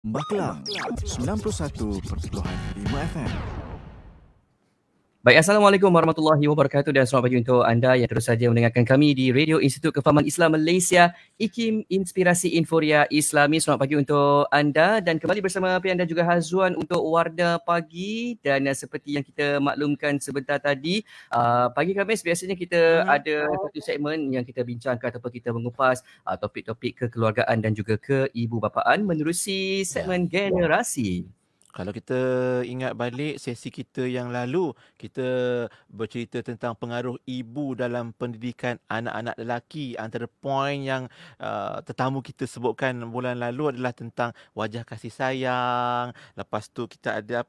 Magelang 91.5 FM. Baik, Assalamualaikum warahmatullahi wabarakatuh dan selamat pagi untuk anda yang terus saja mendengarkan kami di Radio Institut Kefahaman Islam Malaysia, IKIM Inspirasi Inforia Islami. Selamat pagi untuk anda dan kembali bersama Pian dan juga Hazwan untuk Warna Pagi. Dan seperti yang kita maklumkan sebentar tadi, pagi Khamis biasanya kita ada satu segmen yang kita bincangkan ataupun kita mengupas topik-topik kekeluargaan dan juga keibubapaan menerusi segmen generasi. Kalau kita ingat balik sesi kita yang lalu, kita bercerita tentang pengaruh ibu dalam pendidikan anak-anak lelaki. Antara poin yang tetamu kita sebutkan bulan lalu adalah tentang wajah kasih sayang. Lepas tu kita ada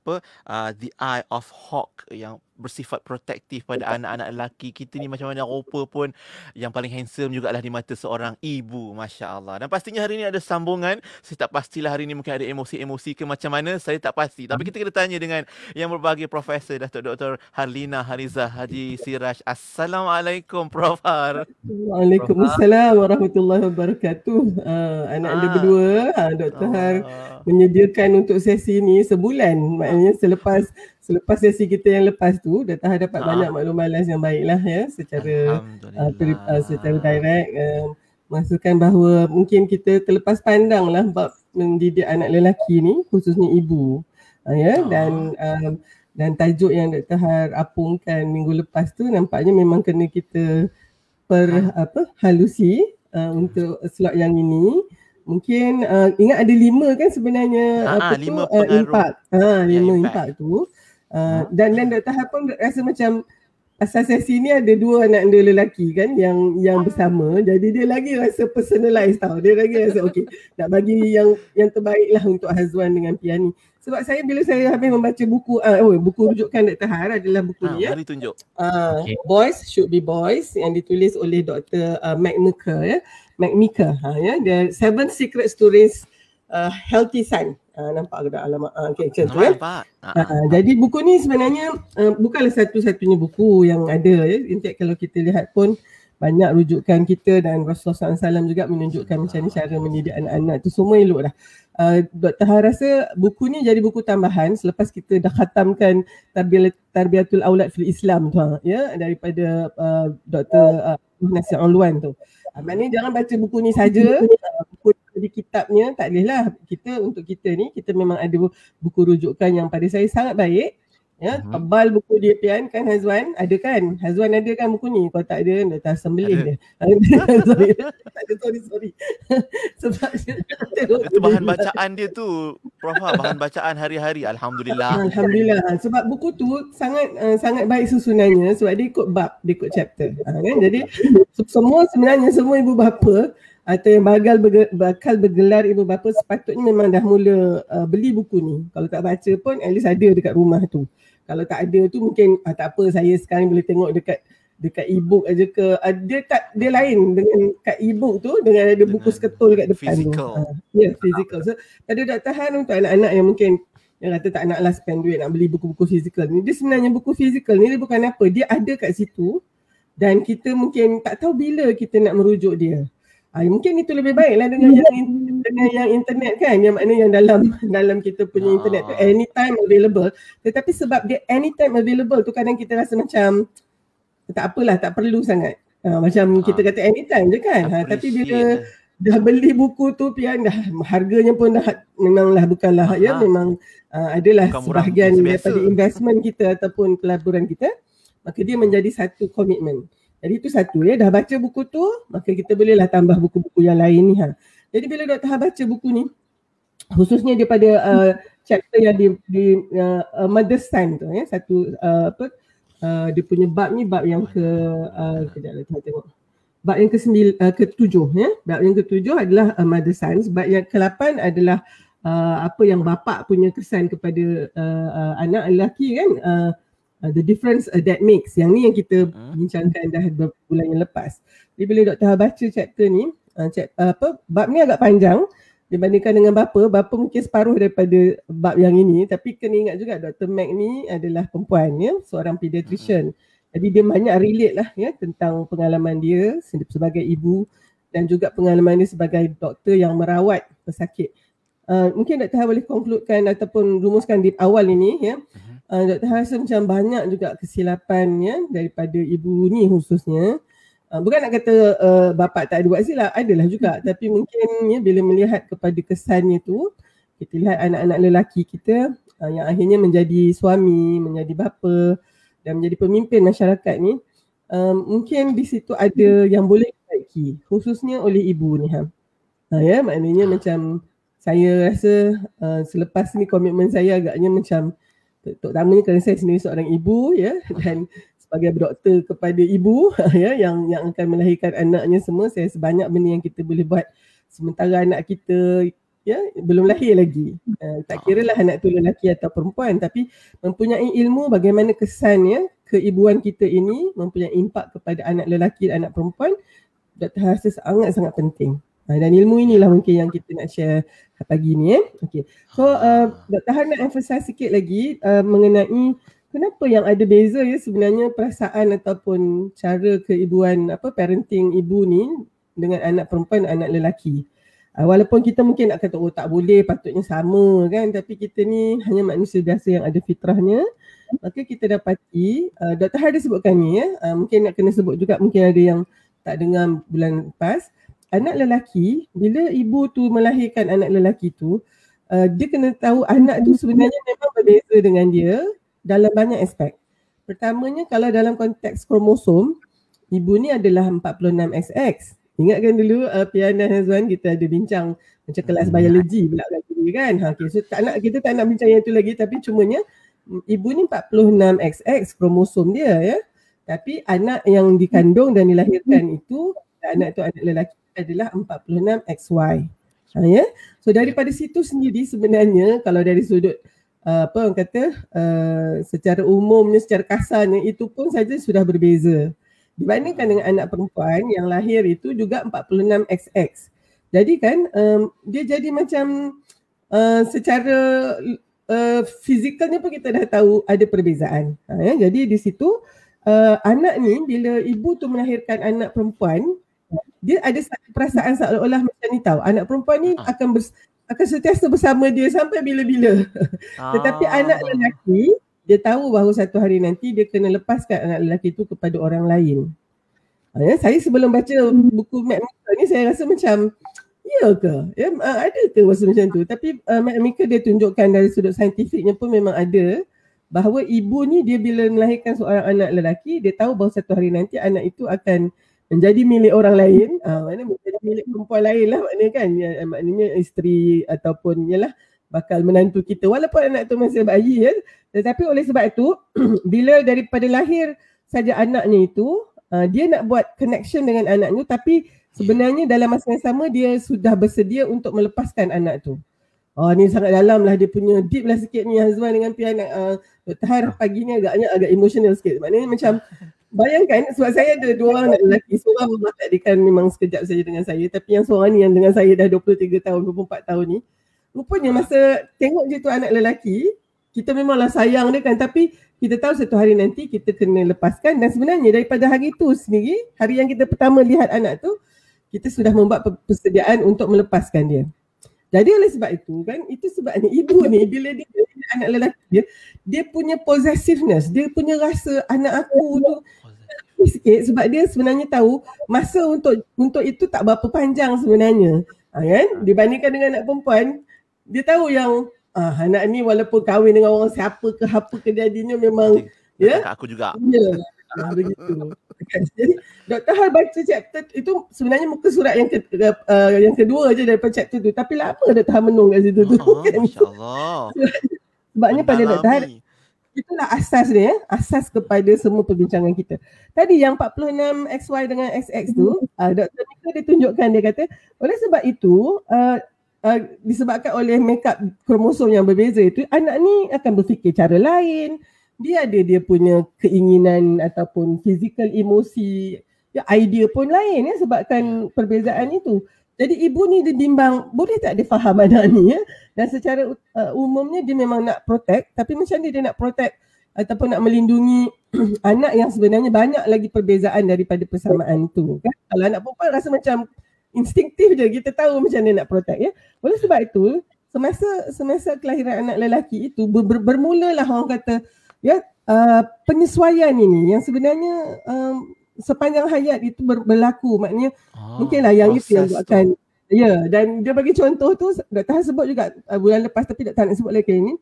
The Eye of Hawk yang bersifat protektif pada anak-anak lelaki. Kita ni macam mana rupa pun yang paling handsome jugalah di mata seorang ibu. Masya Allah. Dan pastinya hari ni ada sambungan. Saya tak pastilah hari ni mungkin ada emosi-emosi ke macam mana. Saya tak pasti. Tapi kita kena tanya dengan yang berbahagia Profesor Datuk Dr. Harlina Harizah Haji Siraj. Assalamualaikum Prof. Har. Waalaikumsalam warahmatullahi wabarakatuh. Anak anda berdua, Dr. Har menyediakan untuk sesi ni sebulan. Maknanya selepas sesi kita yang lepas tu, Dr. Har dapat banyak maklumat yang baiklah ya, secara direct. Maksudkan bahawa mungkin kita terlepas pandang lah bab mendidik anak lelaki ni, khususnya ibu. Dan tajuk yang Dr. Har apungkan minggu lepas tu nampaknya memang kena kita halusi untuk slot yang ini. Mungkin ingat ada 5 kan sebenarnya impak. 5 impak tu. Dan Dr. Har pun rasa macam asal sesi ni ada 2 anak anda lelaki kan yang bersama, jadi dia lagi rasa personalize tau. Dia lagi rasa okey, nak bagi yang terbaik lah untuk Hazwan dengan Piani. Sebab bila saya habis membaca buku rujukan Dr. Har adalah buku ni ya. Mari tunjuk. Boys Should Be Boys yang ditulis oleh Dr. McMichael ya. The 7 Secret Stories Healthy Son. Nampak ke alamat macam tu ya. Jadi buku ni sebenarnya bukanlah satu-satunya buku yang ada ya. In fact kalau kita lihat pun banyak rujukan kita dan Rasulullah SAW juga menunjukkan macam ni cara mendidik anak-anak tu, semua elok dah. Dr. Har rasa buku ni jadi buku tambahan selepas kita dah khatamkan Tarbiyatul Aulad fil Islam tu ya, daripada Dr. Nasir Ulwan tu. Maknanya jangan baca buku ni saja, buku di kitabnya tak bolehlah. Untuk kita ni kita memang ada buku rujukan yang pada saya sangat baik. Ya, tebal buku dia Pian kan Hazwan? Ada kan? Hazwan ada kan buku ni? Kalau tak ada, dah sembelih dia. Sorry. Tak ada, sorry. Sebab itu bahan bacaan dia tu, Prof. Bahan bacaan hari-hari. Alhamdulillah. Sebab buku tu sangat baik susunannya sebab dia ikut bab, dia ikut chapter. Kan? Jadi semua ibu bapa atau yang bakal bergelar ibu bapa sepatutnya memang dah mula beli buku ni. Kalau tak baca pun at least ada dekat rumah tu. Kalau tak ada tu mungkin tak apa, saya sekarang boleh tengok dekat e-book aja ke. Dia lain dengan kat e-book tu dengan ada buku seketul kat depan physical. tu. Physical. So pada Dr. Har untuk anak-anak yang mungkin yang kata tak naklah spend duit nak beli buku-buku fizikal ni, dia sebenarnya buku fizikal ni dia bukan apa, dia ada kat situ dan kita mungkin tak tahu bila kita nak merujuk dia. Mungkin itu lebih baiklah dengan yang internet kan, yang makna yang dalam kita punya internet tu anytime available. Tetapi sebab dia anytime available tu kadang kita rasa macam tak apalah, tak perlu sangat. Macam kita kata anytime je kan. Tapi bila dah beli buku tu Pian, dah harganya pun dah memanglah bukanlah ya, memang adalah sebahagian daripada investment kita ataupun pelaburan kita, maka dia menjadi satu komitmen. Jadi itu satu ya, dah baca buku tu maka kita bolehlah tambah buku-buku yang lain ni Jadi bila Dr. Har baca buku ni, khususnya daripada chapter yang di Mother Son tu ya, satu dia punya bab ni bab yang kejap tengok. Bab yang ke-7 ya. Bab yang ke-7 adalah Mother Son. Bab yang ke-8 adalah apa yang bapa punya kesan kepada anak lelaki kan. The difference that makes. Yang ni yang kita bincangkan dah beberapa bulan yang lepas. Jadi bila Dr. Har baca chapter ni, bab ni agak panjang dibandingkan dengan bapa mungkin separuh daripada bab yang ini, tapi kena ingat juga Dr. Mac ni adalah perempuan ya, seorang pediatrician. Jadi dia banyak relate lah ya tentang pengalaman dia sebagai ibu dan juga pengalaman dia sebagai doktor yang merawat pesakit Mungkin Dr. Han boleh concludekan ataupun rumuskan di awal ini ya. Dr. Han rasa macam banyak juga kesilapan ya daripada ibu ni khususnya. Bukan nak kata bapa tak ada buat silap, adalah juga, tapi mungkin ya bila melihat kepada kesannya tu, kita lihat anak-anak lelaki kita yang akhirnya menjadi suami, menjadi bapa dan menjadi pemimpin masyarakat ni, mungkin di situ ada yang boleh diperbaiki, khususnya oleh ibu ni ya, maknanya macam saya rasa selepas ni komitmen saya agaknya macam terutamanya kerana saya sendiri seorang ibu ya, dan sebagai doktor kepada ibu ya yang akan melahirkan anaknya semua, saya sebanyak benda yang kita boleh buat sementara anak kita ya belum lahir lagi. Tak kiralah anak tu lelaki atau perempuan, tapi mempunyai ilmu bagaimana kesannya keibuan kita ini mempunyai impak kepada anak lelaki dan anak perempuan, Dr. rasa sangat-sangat penting. Dan ilmu inilah mungkin yang kita nak share pagi ni. Okay. So Dr. Han nak emphasize sikit lagi mengenai kenapa yang ada beza ya sebenarnya perasaan ataupun cara keibuan parenting ibu ni dengan anak perempuan dan anak lelaki. Walaupun kita mungkin nak kata tak boleh, patutnya sama kan, tapi kita ni hanya manusia biasa yang ada fitrahnya. Maka kita dapati Dr. Han sebutkan ni ya, mungkin nak kena sebut juga, mungkin ada yang tak dengar bulan lepas. Anak lelaki, bila ibu tu melahirkan anak lelaki tu, dia kena tahu anak tu sebenarnya memang berbeza dengan dia dalam banyak aspek. Pertamanya, kalau dalam konteks kromosom, ibu ni adalah 46XX. Ingatkan dulu Piana dan Hazwan kita ada bincang macam kelas biologi pula kan. Okay, so kita tak nak bincang yang tu lagi, tapi cumanya ibu ni 46XX kromosom dia ya. Tapi anak yang dikandung dan dilahirkan itu, anak tu anak lelaki adalah 46XY. Ya. So daripada situ sendiri sebenarnya kalau dari sudut orang kata secara umumnya, secara kasarnya itu pun saja sudah berbeza. Dibandingkan dengan anak perempuan yang lahir itu juga 46XX. Jadi kan dia jadi macam secara fizikalnya pun kita dah tahu ada perbezaan. Ya. Jadi di situ anak ni bila ibu tu melahirkan anak perempuan, dia ada satu perasaan seolah-olah macam ni tahu, anak perempuan ni akan sentiasa bersama dia sampai bila-bila. Tetapi anak lelaki, dia tahu bahawa satu hari nanti dia kena lepaskan anak lelaki itu kepada orang lain. Saya sebelum baca buku Matt Meeker ni, saya rasa macam ya ke? Ya, ada ke rasa macam tu? Tapi Matt Meeker dia tunjukkan dari sudut saintifiknya pun memang ada bahawa ibu ni dia bila melahirkan seorang anak lelaki, dia tahu bahawa satu hari nanti anak itu akan menjadi milik orang lain, maknanya menjadi milik perempuan lain lah maknanya kan, ya, maknanya isteri ataupun yalah bakal menantu kita walaupun anak tu masih bayi ya. Tetapi oleh sebab itu bila daripada lahir saja anaknya itu, dia nak buat connection dengan anaknya, tapi sebenarnya dalam masa yang sama dia sudah bersedia untuk melepaskan anak tu. Ni sangat dalam lah, dia punya deep lah sikit ni Hazwan dengan Piana. Dr. Han pagi ni agak emotional sikit, maknanya macam bayangkan sebab saya ada dua orang anak lelaki, seorang memang takdikan memang sekejap saja dengan saya, tapi yang seorang ni yang dengan saya dah 23 tahun, 24 tahun ni, rupanya masa tengok je tu anak lelaki, kita memanglah sayang dia kan, tapi kita tahu satu hari nanti kita kena lepaskan. Dan sebenarnya daripada hari tu sendiri, hari yang kita pertama lihat anak tu, kita sudah membuat persediaan untuk melepaskan dia. Jadi oleh sebab itu kan, itu sebabnya ibu ni bila dia anak lelaki dia punya possessiveness, dia punya rasa anak aku tu sikit, sebab dia sebenarnya tahu masa untuk itu tak berapa panjang sebenarnya. Kan? Dibandingkan dengan anak perempuan, dia tahu yang anak ni walaupun kahwin dengan orang siapa ke apa kejadiannya memang ya. Aku juga. Ya. Begitu. Jadi Dr. Han baca chapter itu sebenarnya muka surat yang kedua je daripada chapter tu, tapi lama Dr. Han menung kat situ tu. Masya-Allah. Sebabnya pada Dr. Han itulah asas dia, asas kepada semua perbincangan kita. Tadi yang 46XY dengan XX tu, Dr. Meeker dia tunjukkan, dia kata oleh sebab itu disebabkan oleh makeup kromosom yang berbeza itu, anak ni akan berfikir cara lain. Dia ada dia punya keinginan ataupun fizikal emosi, ya, idea pun lain ya sebabkan perbezaan itu. Jadi ibu ni dia bimbang, boleh tak dia faham anak ni ya? Dan secara umumnya dia memang nak protect, tapi macam dia nak protect ataupun nak melindungi anak yang sebenarnya banyak lagi perbezaan daripada persamaan itu kan. Kalau anak perempuan rasa macam instinktif je, kita tahu macam mana nak protect ya. Oleh sebab itu semasa kelahiran anak lelaki itu bermulalah orang kata ya penyesuaian ini yang sebenarnya sepanjang hayat itu berlaku. Maknanya mungkinlah yang itu yang buatkan dan dia bagi contoh tu Dr. Han sebut juga bulan lepas, tapi Dr. Han nak sebut lagi ini.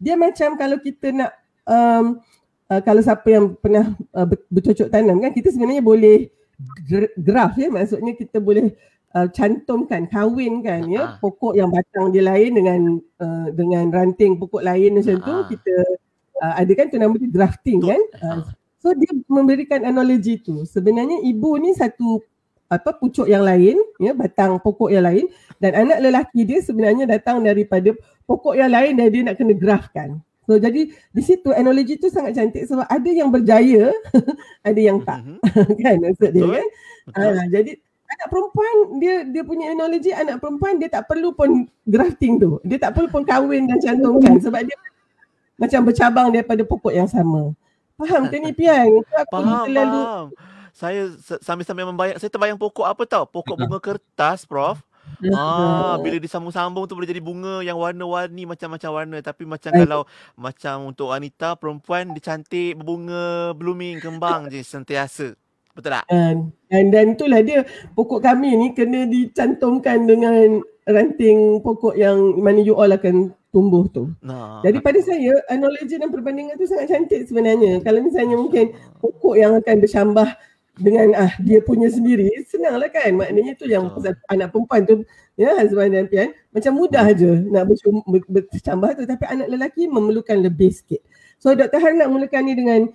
Dia macam kalau kita nak kalau siapa yang pernah bercocok tanam kan, kita sebenarnya boleh graf ya, maksudnya kita boleh cantumkan, kahwinkan ya pokok yang batang dia lain dengan ranting pokok lain macam tu, kita ada kan tu nama dia grafting kan. So dia memberikan analogi tu. Sebenarnya ibu ni satu pucuk yang lain ya, batang pokok yang lain, dan anak lelaki dia sebenarnya datang daripada pokok yang lain dan dia nak kena grafkan. So jadi di situ analogi tu sangat cantik sebab ada yang berjaya ada yang tak. Kan maksud dia kan. Jadi anak perempuan dia punya analogi, anak perempuan dia tak perlu pun grafting tu. Dia tak perlu pun kahwin dan cantumkan sebab dia macam bercabang daripada pokok yang sama. Faham ke ni Pian? Faham. Saya sambil-sambil membayang, saya terbayang pokok apa tau? Pokok bunga kertas, Prof. Bila disambung-sambung tu boleh jadi bunga yang warna-warni, macam-macam warna. Tapi macam kalau macam untuk wanita, perempuan dia cantik, berbunga, blooming, kembang je sentiasa. Betul tak? Dan itulah dia, pokok kami ni kena dicantumkan dengan ranting pokok yang mana you all akan tumbuh tu. Jadi pada saya analogi dan perbandingan tu sangat cantik sebenarnya. Kalau misalnya mungkin pokok yang akan bersambah dengan dia punya sendiri, senanglah kan. Maknanya tu yang anak perempuan tu ya, husband dan Pian, macam mudah je nak bercambah tu, tapi anak lelaki memerlukan lebih sikit. So Dr. Han nak mulakan ni dengan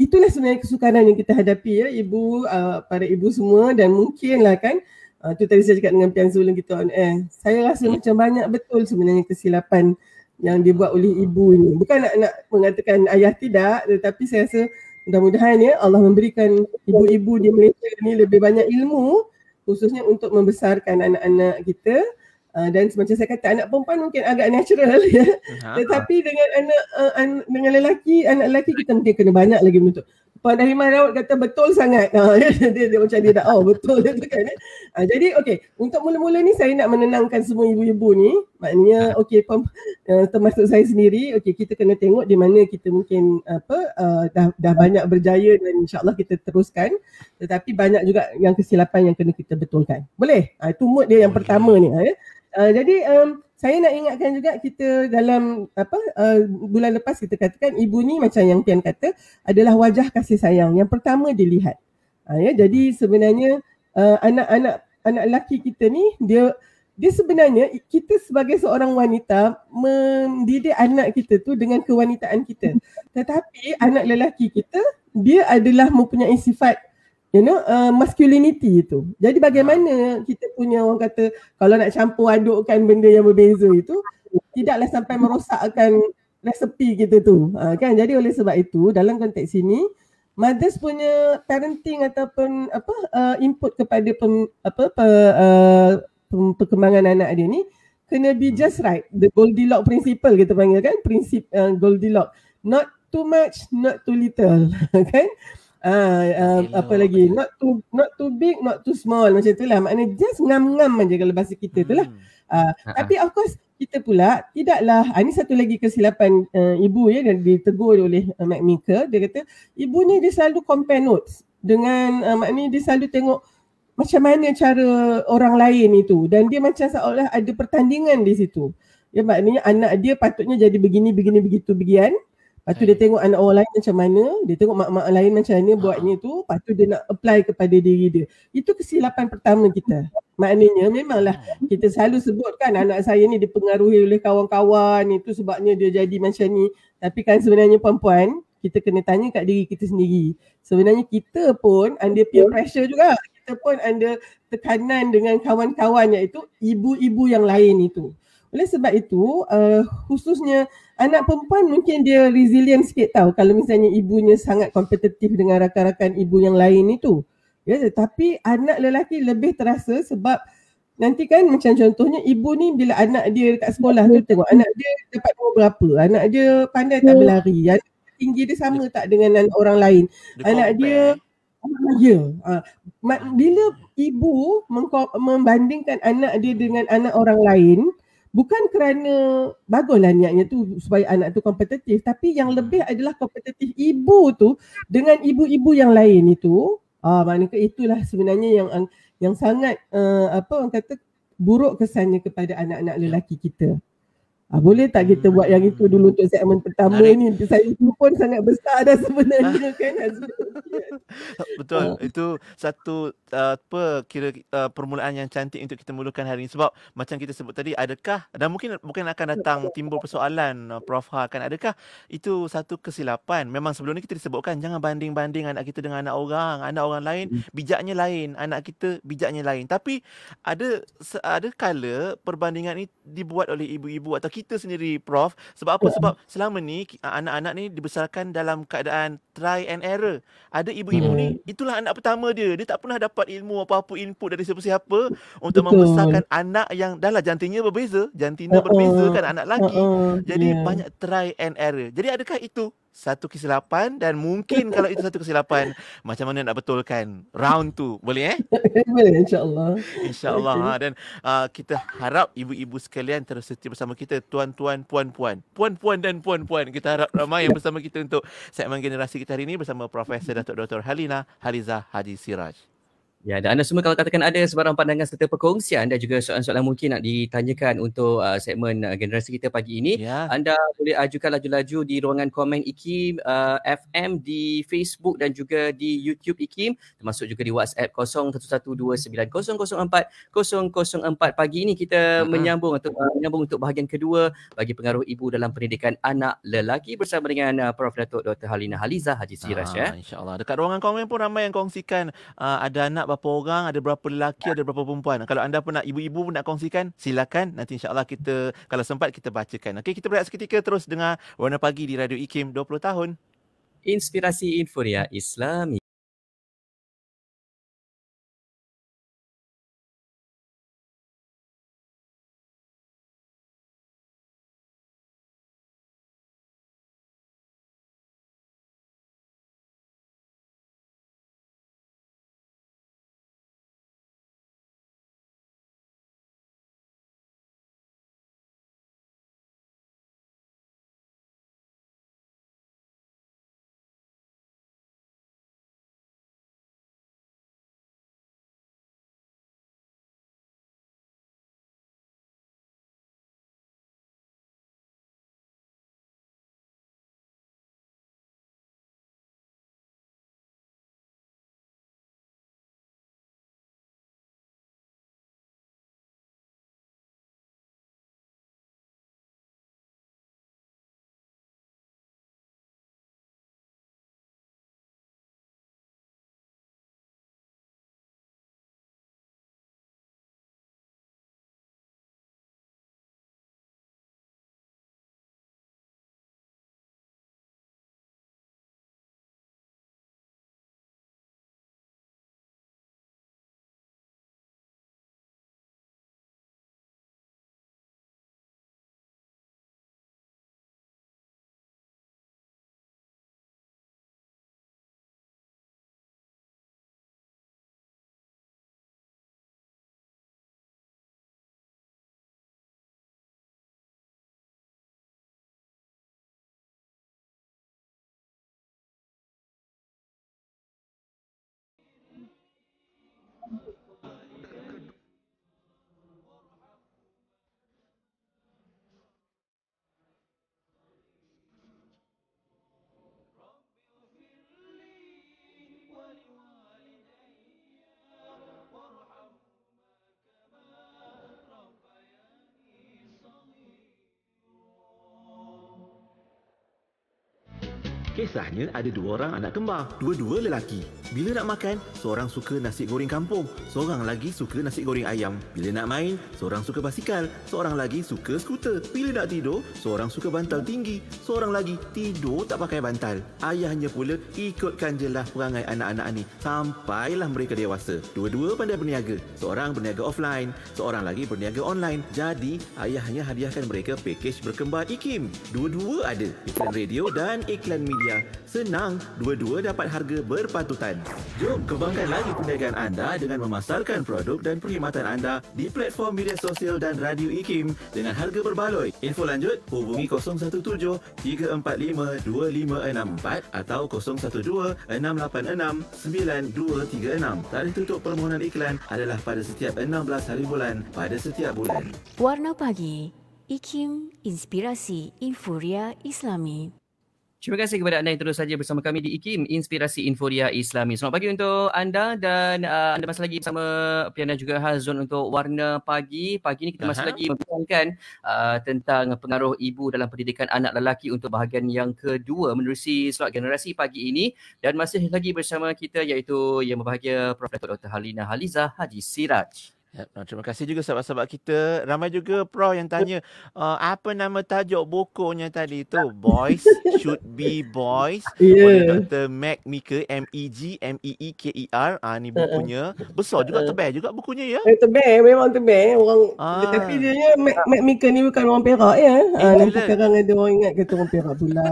itulah sebenarnya kesukaran yang kita hadapi ya, ibu, para ibu semua, dan mungkinlah kan tu tadi saya cakap dengan Pian sebelum kita on air. Saya rasa macam banyak betul sebenarnya kesilapan yang dibuat oleh ibu ni. Bukan nak mengatakan ayah tidak, tetapi saya rasa mudah-mudahan ya Allah memberikan ibu-ibu di Malaysia ni lebih banyak ilmu, khususnya untuk membesarkan anak-anak kita. Dan macam saya kata, anak perempuan mungkin agak natural ya. Tetapi dengan dengan anak lelaki kita mungkin kena banyak lagi menuntut. Puan Rahimah Rawat kata betul sangat. Dia macam dia dah betul dia kan. Jadi untuk mula-mula ni saya nak menenangkan semua ibu-ibu ni. Maknanya termasuk saya sendiri, kita kena tengok di mana kita mungkin dah banyak berjaya dan insya-Allah kita teruskan. Tetapi banyak juga yang kesilapan yang kena kita betulkan. Boleh? Itu mood dia yang pertama ni jadi saya nak ingatkan juga kita dalam bulan lepas kita katakan ibu ni macam yang Pian kata adalah wajah kasih sayang yang pertama dilihat. Jadi sebenarnya anak lelaki kita ni dia sebenarnya kita sebagai seorang wanita mendidik anak kita tu dengan kewanitaan kita. Tetapi anak lelaki kita dia adalah mempunyai sifat masculinity itu. Jadi bagaimana kita punya orang kata kalau nak campur adukkan benda yang berbeza itu tidaklah sampai merosakkan resepi kita tu. Kan, jadi oleh sebab itu dalam konteks sini mothers punya parenting ataupun input kepada perkembangan anak dia ni kena be just right. The Goldilocks principle kita panggil kan, prinsip Goldilocks. Not too much, not too little. Kan? Apa lagi, not too big, not too small, macam itulah. Maknanya just ngam-ngam aja kalau bahasa kita tu lah. Tapi of course kita pula tidaklah, ini satu lagi kesilapan ibu ya, dan ditegur oleh Mac Minker. Dia kata ibu ni dia selalu compare notes dengan maknanya dia selalu tengok macam mana cara orang lain itu, dan dia macam seolah ada pertandingan di situ ya. Maknanya anak dia patutnya jadi begini begitu bagian. Lepas tu dia tengok anak orang lain macam mana, dia tengok mak-mak lain macam mana buatnya tu, lepas tu dia nak apply kepada diri dia. Itu kesilapan pertama kita. Maknanya memanglah kita selalu sebutkan anak saya ni dipengaruhi oleh kawan-kawan, itu sebabnya dia jadi macam ni. Tapi kan sebenarnya perempuan, kita kena tanya kat diri kita sendiri. Sebenarnya kita pun under peer pressure juga. Kita pun under tekanan dengan kawan-kawan, iaitu ibu-ibu yang lain itu. Oleh sebab itu, khususnya anak perempuan mungkin dia resilient sikit tahu kalau misalnya ibunya sangat kompetitif dengan rakan-rakan ibu yang lain itu. Ya, tetapi anak lelaki lebih terasa sebab nanti kan macam contohnya ibu ni bila anak dia dekat sekolah tu tengok anak dia dapat nombor berapa, anak dia pandai tak berlari, anak tinggi dia sama tak dengan orang lain, anak dia bila ibu membandingkan anak dia dengan anak orang lain, bukan kerana baguslah niatnya tu supaya anak tu kompetitif, tapi yang lebih adalah kompetitif ibu tu dengan ibu-ibu yang lain itu. Maknanya itulah sebenarnya yang sangat orang kata buruk kesannya kepada anak-anak lelaki kita. Boleh tak kita buat yang itu dulu untuk segmen pertama ni? Saya pun sangat besar dah sebenarnya kan. Betul. Itu satu permulaan yang cantik untuk kita mulakan hari ini. Sebab macam kita sebut tadi, adakah, dan mungkin akan datang timbul persoalan Prof Ha kan, adakah itu satu kesilapan? Memang sebelum ni kita disebutkan jangan banding-banding anak kita dengan anak orang lain bijaknya lain, anak kita bijaknya lain. Tapi ada kala perbandingan ini dibuat oleh ibu-ibu atau kita sendiri, Prof. Sebab apa? Sebab selama ni anak-anak ni dibesarkan dalam keadaan try and error. Ada ibu-ibu ni, itulah anak pertama dia. Dia tak pernah dapat ilmu apa-apa, input dari siapa-siapa untuk membesarkan anak yang dah lah jantina berbeza kan, anak lelaki. Jadi banyak try and error. Jadi adakah itu satu kesilapan? Dan mungkin kalau itu satu kesilapan, macam mana nak betulkan round tu? Boleh Boleh, insyaAllah. InsyaAllah. Dan kita harap ibu-ibu sekalian terus setia bersama kita. Tuan-tuan, puan-puan. Puan-puan dan puan-puan. Kita harap ramai yang bersama kita untuk segmen generasi kita hari ini bersama Profesor Datuk Dr. Halina Halizah Haji Siraj. Ya, dan anda semua kalau katakan ada sebarang pandangan serta perkongsian dan juga soalan-soalan mungkin nak ditanyakan untuk segmen generasi kita pagi ini, anda boleh ajukan laju-laju di ruangan komen IKIM FM di Facebook dan juga di YouTube IKIM, termasuk juga di WhatsApp 01129004 pagi ini kita menyambung untuk bahagian kedua bagi pengaruh ibu dalam pendidikan anak lelaki bersama dengan Prof Datuk Dr. Halina Halizah Haji Siraj. InsyaAllah. Dekat ruangan komen pun ramai yang kongsikan ada anak berapa orang, ada berapa lelaki, ada berapa perempuan. Kalau anda pun nak, ibu-ibu nak kongsikan, silakan. Nanti insyaAllah kita, kalau sempat, kita bacakan. Okey, kita berehat seketika, terus dengar Warna Pagi di Radio IKIM 20 tahun. Inspirasi Inforia Islami. Kisahnya ada dua orang anak kembar, dua-dua lelaki. Bila nak makan, seorang suka nasi goreng kampung, seorang lagi suka nasi goreng ayam. Bila nak main, seorang suka basikal, seorang lagi suka skuter. Bila nak tidur, seorang suka bantal tinggi, seorang lagi tidur tak pakai bantal. Ayahnya pula ikutkan jelah perangai anak-anak ni sampailah mereka dewasa. Dua-dua pandai berniaga. Seorang berniaga offline, seorang lagi berniaga online. Jadi, ayahnya hadiahkan mereka pakej berkembar IKIM. Dua-dua ada iklan radio dan iklan media Senang, dua-dua dapat harga berpatutan. Jom kembangkan lagi perniagaan anda dengan memasarkan produk dan perkhidmatan anda di platform media sosial dan radio IKIM dengan harga berbaloi. Info lanjut, hubungi 017-345-2564 atau 012-686-9236. Tarikh tutup permohonan iklan adalah pada setiap 16 hari bulan pada setiap bulan. Warna Pagi, IKIM, Inspirasi Inforia Islami. Terima kasih kepada anda yang terus saja bersama kami di IKIM, Inspirasi Inforia Islami. Selamat pagi untuk anda dan anda masih lagi bersama Pian dan juga Hazon untuk Warna Pagi. Pagi ini kita masih lagi membincangkan tentang pengaruh ibu dalam pendidikan anak lelaki untuk bahagian yang kedua menerusi slot generasi pagi ini. Dan masih lagi bersama kita iaitu yang berbahagia Prof. Dr. Halina Haliza Haji Siraj. Ya, terima kasih juga sahabat-sahabat kita. Ramai juga Prof yang tanya apa nama tajuk bukunya tadi tu? Boys Should Be Boys oleh Dr. Meg Meeker, Megmeeker. Ni bukunya. Besar juga, tebal juga bukunya ya. Tebal, memang tebal. Orang tapi dia Meg Meeker ni bukan orang Perak ya. Nanti sekarang ada orang ingat kata orang Perak pula.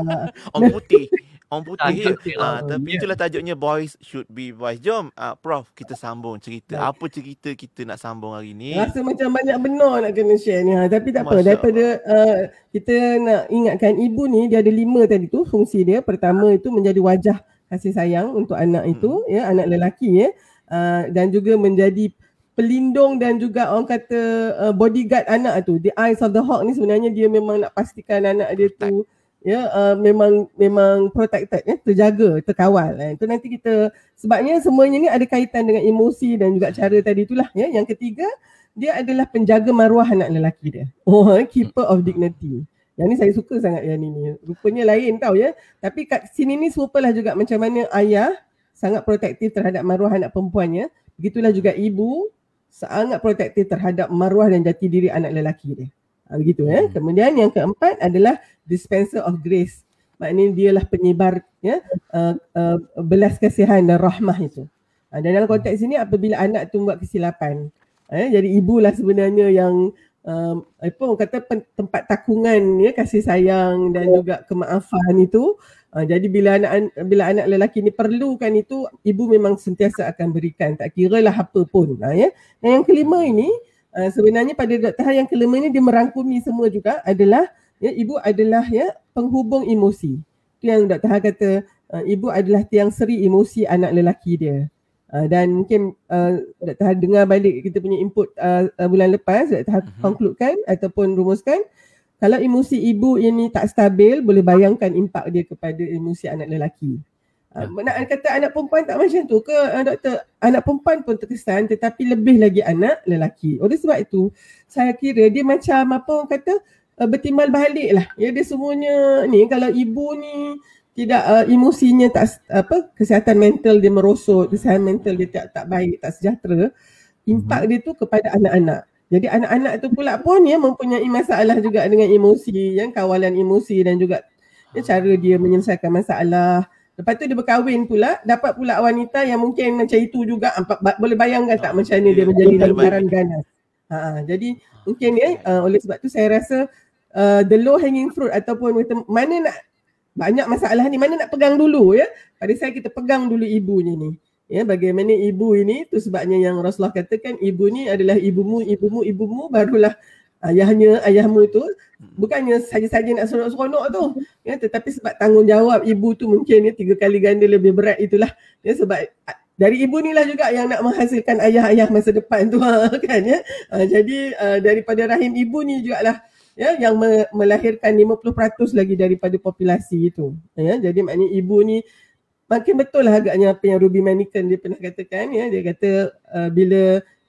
Orang putih. Orang putih. Tapi itulah tajuknya Boys Should Be Boys. Jom Prof kita sambung cerita. Apa cerita kita nak sambung hari ni? Rasa macam banyak benar nak kena share ni. Tapi tak apa. Daripada kita nak ingatkan ibu ni dia ada 5 tadi tu fungsi dia. Pertama itu menjadi wajah kasih sayang untuk anak itu, ya, anak lelaki ya. Dan juga menjadi pelindung dan juga orang kata bodyguard anak tu. The eyes of the hawk ni sebenarnya dia memang nak pastikan anak dia tu memang protected ya, terjaga, terkawal. Itu nanti kita sebabnya semuanya ni ada kaitan dengan emosi dan juga cara tadi itulah ya. Yang ketiga, dia adalah penjaga maruah anak lelaki dia. Keeper of dignity. Yang ni saya suka sangat yang ni. Rupanya lain tau ya. Tapi kat sini ni serupalah juga macam mana ayah sangat protektif terhadap maruah anak perempuannya. Begitulah juga ibu sangat protektif terhadap maruah dan jati diri anak lelaki dia. Begitu ya. Kemudian yang keempat adalah dispenser of grace. Maknanya dialah penyebar ya belas kasihan dan rahmah itu. Dan dalam konteks ini apabila anak tu buat kesilapan, jadi ibulah sebenarnya yang orang kata tempat takungan ya, kasih sayang dan juga kemaafan itu. Jadi bila anak lelaki ni perlukan itu, ibu memang sentiasa akan berikan, tak kiralah apa pun ya. Dan yang kelima ini sebenarnya pada Dr. yang kelima ni dia merangkumi semua juga adalah ya, ibu adalah ya penghubung emosi. Itu yang Dr. kata ibu adalah tiang seri emosi anak lelaki dia. Dan mungkin Dr. dengar balik kita punya input bulan lepas, Dr. konkludekan ataupun rumuskan kalau emosi ibu ini tak stabil, boleh bayangkan impak dia kepada emosi anak lelaki. Nak kata anak perempuan tak macam tu ke doktor? Anak perempuan pun terkesan tetapi lebih lagi anak lelaki. Oleh sebab itu saya kira dia macam apa orang kata bertimbal balik lah. Ya, dia semuanya ni kalau ibu ni tidak emosinya tak kesihatan mental dia merosot, kesihatan mental dia tak baik, tak sejahtera, impak dia tu kepada anak-anak. Jadi anak-anak tu pula pun ya mempunyai masalah juga dengan emosi, yang kawalan emosi dan juga ya, cara dia menyelesaikan masalah. Lepas tu dia berkahwin pula, dapat pula wanita yang mungkin macam itu juga. Boleh bayangkan tak macam mana dia menjadi lingkaran ganas. Jadi mungkin oleh sebab tu saya rasa the low hanging fruit ataupun mana nak banyak masalah ni, mana nak pegang dulu ya. Pada saya kita pegang dulu ibunya ni. Ya, bagaimana ibu ini tu sebabnya yang Rasulullah katakan ibu ni adalah ibumu barulah ayahmu tu. Bukannya saja-saja nak seronok-seronok tu ya, tetapi sebab tanggungjawab ibu tu mungkin 3 kali ganda lebih berat itulah ya, sebab dari ibu ni lah juga yang nak menghasilkan ayah-ayah masa depan tu kan ya. Jadi daripada rahim ibu ni jugalah ya yang melahirkan 50% lagi daripada populasi itu ya. Jadi maknanya ibu ni makin betul lah agaknya apa yang Ruby Maniken dia pernah katakan ya. Dia kata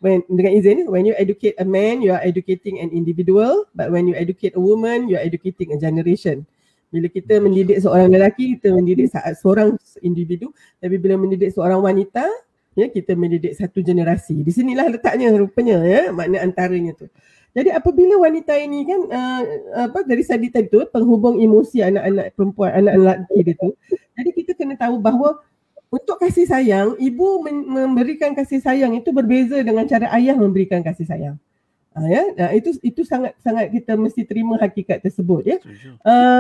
dengan izin, when you educate a man, you are educating an individual, but when you educate a woman, you are educating a generation. Bila kita mendidik seorang lelaki, kita mendidik seorang individu, tapi bila mendidik seorang wanita, ya kita mendidik satu generasi. Di sinilah letaknya rupanya ya, makna antaranya tu. Jadi apabila wanita ini kan dari tadi tu penghubung emosi anak-anak perempuan, anak lelaki dia tu. Jadi kita kena tahu bahawa untuk kasih sayang, ibu memberikan kasih sayang itu berbeza dengan cara ayah memberikan kasih sayang. Itu sangat kita mesti terima hakikat tersebut ya.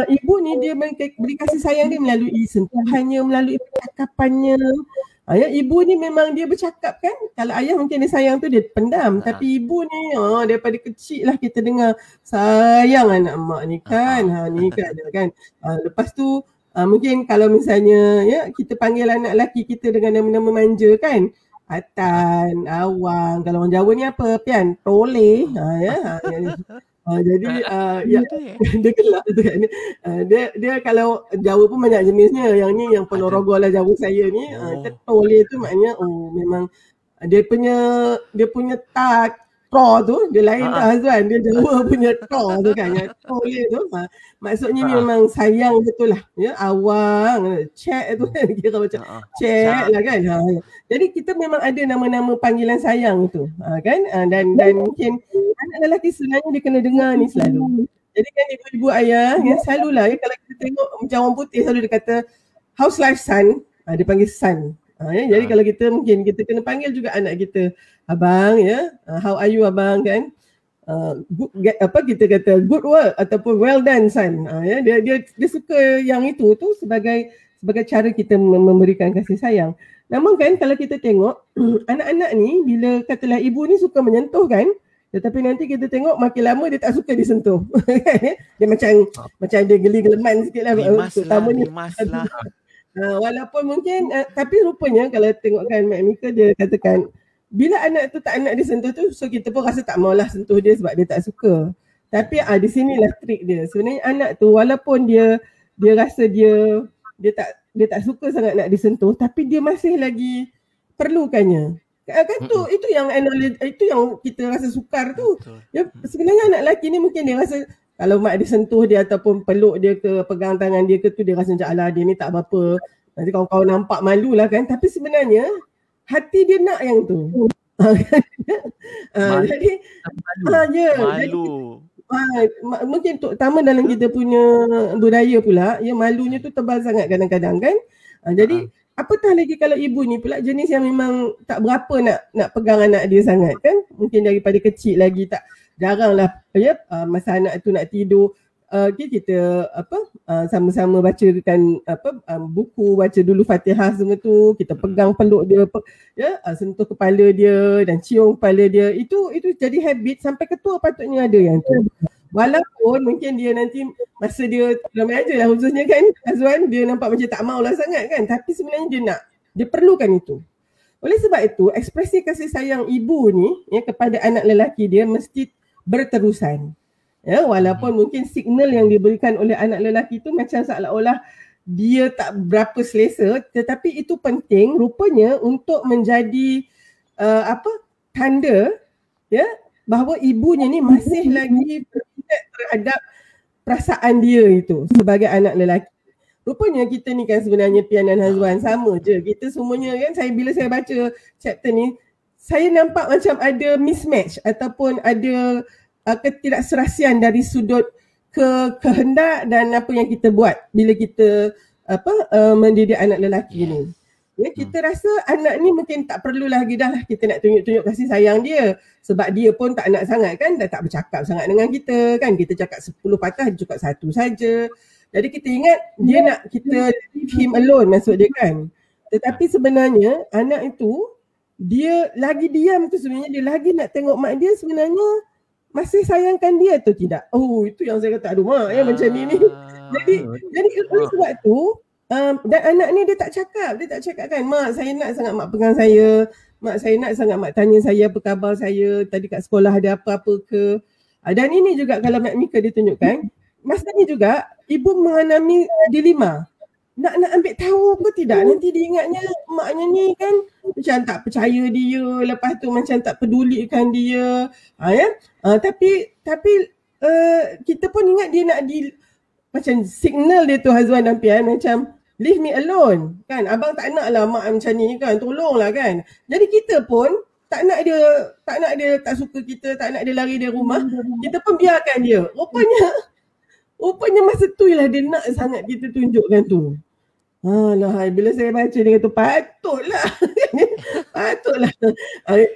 Ibu ni dia beri kasih sayang dia melalui sentuhannya, melalui percakapannya. Ibu ni memang dia bercakap kan. Kalau ayah mungkin dia sayang tu dia pendam, tapi ibu ni daripada kecil lah kita dengar sayang anak mak ni kan. Ni kan. Lepas tu mungkin kalau misalnya ya kita panggil anak lelaki kita dengan nama-nama manja kan. Atan, Awang, kalau orang Jawa ni apa? Pian, Toleh. Jadi dia gelap tu kan. Dia kalau Jawa pun banyak jenisnya. Yang ni yang Ponorogo lah Jawa saya ni. Toleh tu maknanya memang dia punya tro tu dia lain dah Azwan. Dia Jawa punya tro tu kan. Toleh tu maksudnya ni memang sayang betul lah ya. Awang, cek tu kan, kira macam cek lah kan. Jadi kita memang ada nama-nama panggilan sayang tu kan. Dan mungkin anak lelaki sebenarnya dia kena dengar ni selalu. Jadi kan ibu-ibu ayah ya, selalulah ya, kalau kita tengok macam orang putih selalu dia kata how's life son, dia panggil son. Jadi kalau kita mungkin kita kena panggil juga anak kita abang ya, how are you abang kan. Kita kata good work ataupun well done son. Dia suka yang itu tu sebagai cara kita memberikan kasih sayang. Namun kan kalau kita tengok anak-anak ni bila katalah ibu ni suka menyentuh kan, tetapi nanti kita tengok makin lama dia tak suka disentuh. Dia macam ada geli-geleman sikit lah. Limas lah. Walaupun mungkin tapi rupanya kalau tengokkan Mak Mika dia katakan bila anak tu tak nak disentuh tu, so kita pun rasa tak maulah sentuh dia sebab dia tak suka. Tapi di sinilah trik dia. Sebenarnya anak tu walaupun dia rasa dia tak suka sangat nak disentuh, tapi dia masih lagi perlukannya. Kan tu itu yang kita rasa sukar tu. Ya, sebenarnya anak lelaki ni mungkin dia rasa kalau mak dia sentuh dia ataupun peluk dia ke pegang tangan dia ke tu dia rasa macam alah dia ni tak apa-apa. Nanti kawan-kawan nampak malu lah kan. Tapi sebenarnya hati dia nak yang tu. Jadi malu. Mungkin terutama dalam kita punya budaya pula, ya malunya tu tebal sangat kadang-kadang kan. Jadi apatah lagi kalau ibu ni pula jenis yang memang tak berapa nak pegang anak dia sangat kan. Mungkin daripada kecil lagi jaranglah ya masa anak tu nak tidur kita sama-sama bacakan buku, baca dulu Fatihah semua tu, kita pegang peluk dia sentuh kepala dia dan cium kepala dia. Itu jadi habit sampai ketua patutnya ada yang tu. Walaupun mungkin dia nanti masa dia ramai aja lah khususnya kan Azwan, dia nampak macam tak maulah sangat kan, tapi sebenarnya dia perlukan itu. Oleh sebab itu ekspresi kasih sayang ibu ni ya kepada anak lelaki dia mesti berterusan. Ya, walaupun mungkin signal yang diberikan oleh anak lelaki tu macam seolah-olah dia tak berapa selesa, tetapi itu penting rupanya untuk menjadi tanda ya bahawa ibunya ni masih lagi berminat terhadap perasaan dia itu sebagai anak lelaki. Rupanya kita ni kan sebenarnya Pian dan Hazwan sama je. Kita semuanya kan bila saya baca chapter ni saya nampak macam ada mismatch ataupun ada ketidakserasian dari sudut kehendak dan apa yang kita buat bila kita mendidik anak lelaki ni. Ya, kita rasa anak ni mungkin tak perlu lagi dah kita nak tunjuk-tunjuk kasih sayang dia sebab dia pun tak nak sangat kan, dah tak bercakap sangat dengan kita kan. Kita cakap 10 patah dia cakap 1 saja. Jadi kita ingat dia nak kita leave him alone maksud dia kan. Tetapi sebenarnya anak itu dia lagi diam tu sebenarnya dia lagi nak tengok mak dia sebenarnya masih sayangkan dia atau tidak. Oh, itu yang saya kata aduh mak ya macam ni. Jadi oleh sebab tu dan anak ni dia tak cakap kan, mak saya nak sangat mak pegang saya, mak saya nak sangat mak tanya saya apa khabar saya, tadi kat sekolah ada apa-apa ke. Dan ini juga kalau Mak Mika ditunjukkan, masa ni juga ibu mengalami dilema. Nak ambil tahu ke tidak, nanti dia ingatnya maknya ni kan macam tak percaya dia, lepas tu macam tak pedulikan dia. Tapi kita pun ingat dia nak macam signal dia tu Hazwan dan Pian macam leave me alone kan, abang tak nak lah mak macam ni kan, tolonglah kan. Jadi kita pun tak nak dia tak suka kita, tak nak dia lari dari rumah, kita pun biarkan dia. Rupanya masa tu lah dia nak sangat kita tunjukkan tu. Alah, bila saya baca dia kata patutlah. Patutlah.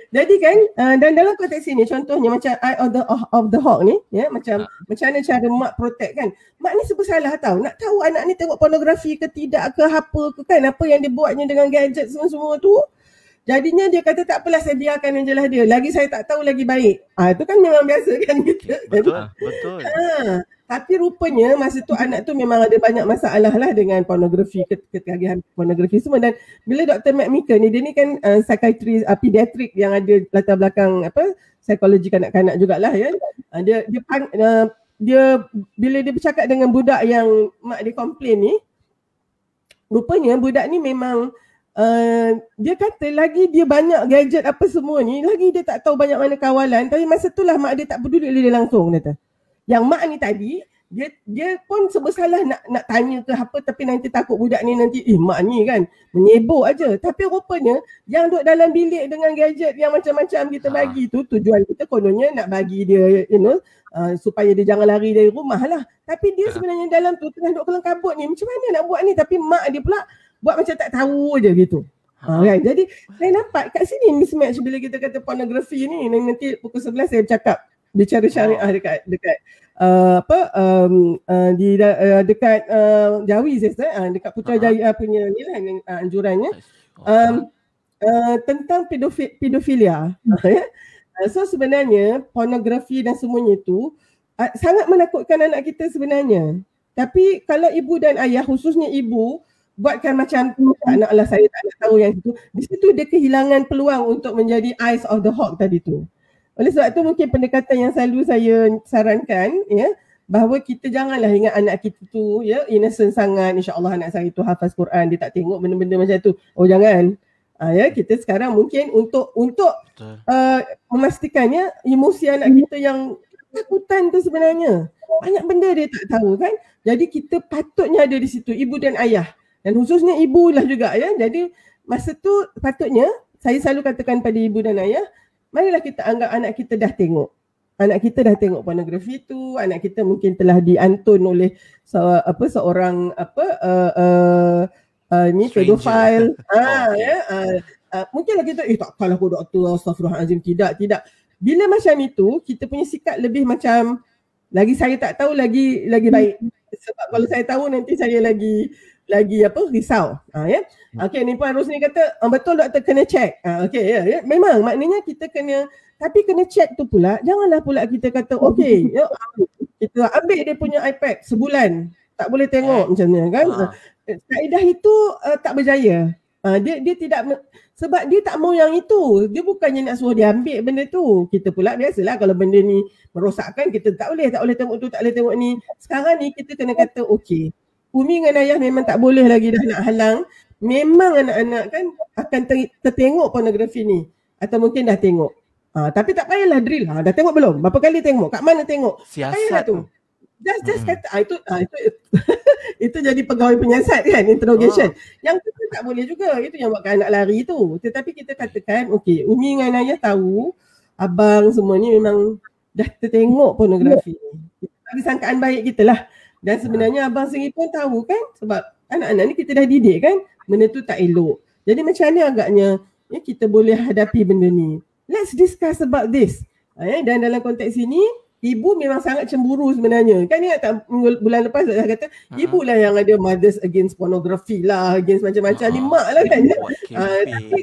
Jadi kan dan dalam konteks ini contohnya macam Eye of the Hawk ni ya, macam mana cara mak protect kan. Mak ni serba salah tau. Nak tahu anak ni tengok pornografi ke tidak ke apa ke kan, apa yang dia buatnya dengan gadget semua tu. Jadinya dia kata tak apalah, saya biarkan je lah dia. Lagi saya tak tahu lagi baik. Itu kan memang biasa kan kita. Betul. Tapi rupanya masa tu anak tu memang ada banyak masalah lah dengan pornografi, ketagihan pornografi semua. Dan bila Dr. Matt Meeker ni, dia ni kan psikiatris, pediatrik yang ada latar belakang psikologi kanak-kanak jugalah ya. Dia bila dia bercakap dengan budak yang mak dia komplain ni, rupanya budak ni memang dia kata lagi dia banyak gadget apa semua ni, lagi dia tak tahu banyak mana kawalan. Tapi masa tu lah mak dia tak peduli dia langsung kata. Yang mak ni tadi dia pun serba salah nak tanya ke apa, tapi nanti takut budak ni nanti mak ni kan menyebok aja. Tapi rupanya yang duduk dalam bilik dengan gadget yang macam-macam kita bagi tu, tujuan kita kononnya nak bagi dia supaya dia jangan lari dari rumah lah. Tapi dia sebenarnya dalam tu tengah duduk kelang kabut ni, macam mana nak buat ni, tapi mak dia pula buat macam tak tahu je gitu. Kan? Jadi saya nampak kat sini mismatch bila kita kata pornografi ni. Nanti pukul 11 saya bercakap bicara syariah dekat dekat Jawi saya dekat Putrajaya punya ni lah anjurannya tentang pedofilia. So sebenarnya pornografi dan semuanya itu sangat menakutkan anak kita sebenarnya. Tapi kalau ibu dan ayah, khususnya ibu, buatkan macam naklah saya tak nak tahu yang itu, di situ dia kehilangan peluang untuk menjadi eyes of the hawk tadi tu. Oleh sebab tu mungkin pendekatan yang selalu saya sarankan ya, bahawa kita janganlah ingat anak kita tu ya innocent sangat, insya-Allah anak saya tu hafaz Quran, dia tak tengok benda-benda macam tu. Oh jangan. Ya, kita sekarang mungkin untuk memastikannya emosi anak kita yang ketakutan tu sebenarnya banyak benda dia tak tahu kan. Jadi kita patutnya ada di situ, ibu dan ayah. Dan khususnya ibu lah juga ya. Jadi masa tu patutnya saya selalu katakan pada ibu dan ayah, marilah kita anggap anak kita dah tengok. Anak kita dah tengok pornografi tu, anak kita mungkin telah diantun oleh seorang pedofile. Mungkinlah kita takkanlah aku doktor, astagfirullahalazim, tidak. Bila macam itu, kita punya sikap lebih macam lagi saya tak tahu lagi baik. Sebab kalau saya tahu nanti saya lagi risau. Ya. Okey, ni Puan Rosni kata betul doktor, kena check. Okey ya. Memang maknanya kita kena, tapi kena check tu pula. Janganlah pula kita kata okey, ya, kita ambil dia punya iPad sebulan, tak boleh tengok macam ni kan. Kaedah itu tak berjaya. Dia tidak sebab dia tak mau yang itu. Dia bukannya nak suruh dia ambil benda tu. Kita pula biasalah kalau benda ni merosakkan, kita tak boleh tengok tu, tak boleh tengok ni. Sekarang ni kita kena kata okey, Umi dengan ayah memang tak boleh lagi dah nak halang. Memang anak-anak kan akan tertengok pornografi ni. Atau mungkin dah tengok. Tapi tak payahlah drill. Dah tengok belum? Berapa kali tengok? Kat mana tengok? Siasat tu. Just kata itu jadi pegawai penyiasat kan, interrogation. Yang kita tak boleh juga. Itu yang buatkan anak lari tu. Tetapi kita katakan okey, Umi dengan ayah tahu abang semua ni memang dah tertengok pornografi ni. Kita bagi sangkaan baik kita lah. Dan sebenarnya abang sendiri pun tahu kan, sebab anak-anak ni kita dah didik kan, benda tu tak elok. Jadi macam mana agaknya ya, kita boleh hadapi benda ni. Let's discuss about this. Dan dalam konteks ini, ibu memang sangat cemburu sebenarnya. Kan ingat tak bulan lepas saya kata, ibu lah yang ada Mothers Against Pornography lah, against macam-macam ni, mak lah kan.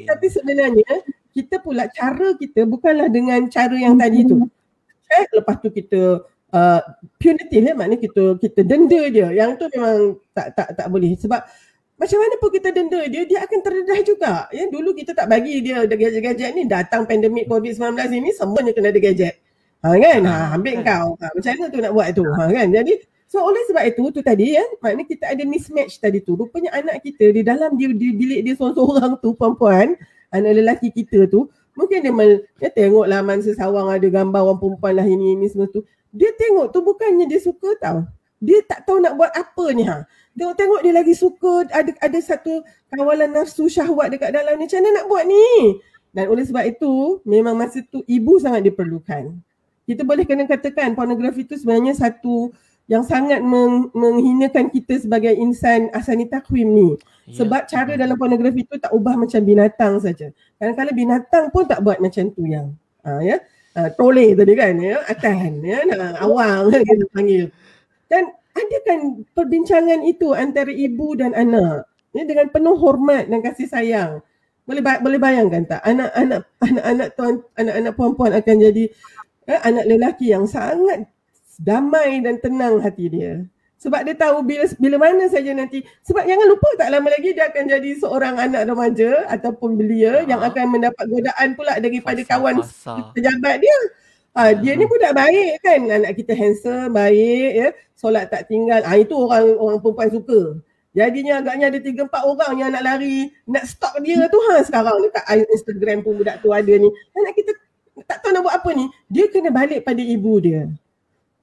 Tapi sebenarnya, kita pula cara kita bukanlah dengan cara yang tadi tu. Lepas tu kita punitive ya, maknanya kita denda dia. Yang tu memang tak boleh. Sebab macam mana pun kita denda dia akan terdedah juga. Ya, dulu kita tak bagi dia ada gadget-gadget ni, datang pandemik COVID-19 ini semuanya kena ada gadget. Kan? Ambil kau. Macam mana tu nak buat tu? Kan? Jadi so oleh sebab itu tu tadi ya, maknanya kita ada mismatch tadi tu. Rupanya anak kita di dalam di bilik dia seorang-seorang tu, perempuan, anak lelaki kita tu, mungkin dia tengok laman sesawang ada gambar orang perempuan lah ini semua tu. Dia tengok tu bukannya dia suka tau. Dia tak tahu nak buat apa ni. Tengok dia lagi suka, ada satu kawalan nafsu syahwat dekat dalam ni. Macam mana nak buat ni? Dan oleh sebab itu, memang masa tu ibu sangat diperlukan. Kita boleh kena katakan pornografi tu sebenarnya satu yang sangat menghinakan kita sebagai insan asani takwim ni. Sebab cara dalam pornografi tu tak ubah macam binatang saja. Kadang-kadang binatang pun tak buat macam tu yang toleh tadi kan, atan, awang kita panggil. Dan ada kan perbincangan itu antara ibu dan anak dengan penuh hormat dan kasih sayang. Boleh bayangkan tak anak-anak puan-puan akan jadi anak lelaki yang sangat damai dan tenang hati dia. Sebab dia tahu bila mana saja nanti, sebab jangan lupa tak lama lagi dia akan jadi seorang anak remaja ataupun belia yang akan mendapat godaan pula daripada kawan pejabat dia. Dia ni budak baik kan, anak kita handsome, baik, solat tak tinggal. Itu orang perempuan suka. Jadinya agaknya ada 3-4 orang yang nak lari, nak stalk dia tu sekarang dekat Instagram pun budak tu ada ni. Anak kita tak tahu nak buat apa ni, dia kena balik pada ibu dia.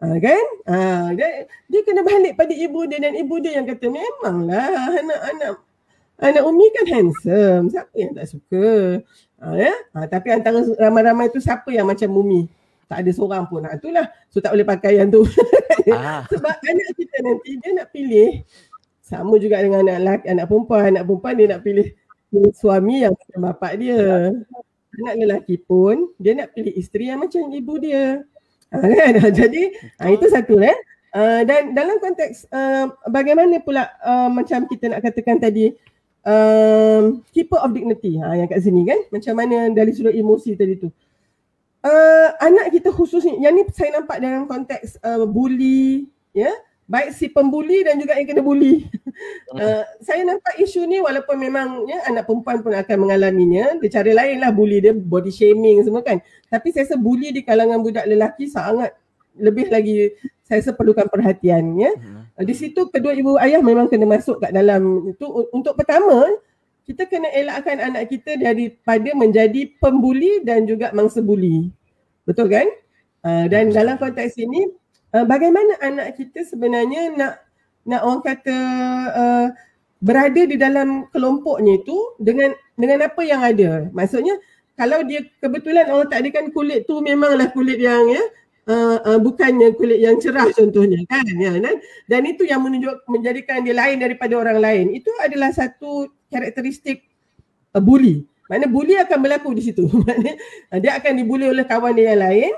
Kan? Dia kena balik pada ibu dia dan ibu dia yang kata memanglah anak Umi kan handsome, siapa yang tak suka? Tapi antara ramai-ramai tu siapa yang macam Umi? Tak ada seorang pun. Itulah. So tak boleh pakai yang tu. Sebab anak kita nanti dia nak pilih sama juga dengan anak perempuan. Anak perempuan dia nak pilih suami yang macam bapak dia. Anak lelaki pun dia nak pilih isteri yang macam ibu dia. Kan? Jadi itu satu dan dalam konteks bagaimana pula macam kita nak katakan tadi keeper of dignity yang kat sini kan, macam mana dari sudut emosi tadi tu. Anak kita khususnya, yang ni saya nampak dalam konteks bully, baik si pembuli dan juga yang kena bully. Saya nampak isu ni walaupun memang anak perempuan pun akan mengalaminya, dia cara lain lah bully dia, body shaming semua kan. Tapi saya rasa bully di kalangan budak lelaki sangat lebih lagi saya rasa perlukan perhatian. Di situ kedua ibu ayah memang kena masuk kat dalam itu. Untuk pertama, kita kena elakkan anak kita daripada menjadi pembuli dan juga mangsa buli. Betul kan? Dan dalam konteks ini, bagaimana anak kita sebenarnya nak orang kata berada di dalam kelompoknya itu dengan apa yang ada. Maksudnya kalau dia kebetulan orang tak ada kan kulit tu memanglah kulit yang bukannya kulit yang cerah contohnya kan, dan itu yang menjadikan dia lain daripada orang lain. Itu adalah satu karakteristik bully. Maknanya bully akan berlaku di situ. Maknanya dia akan dibuli oleh kawan dia yang lain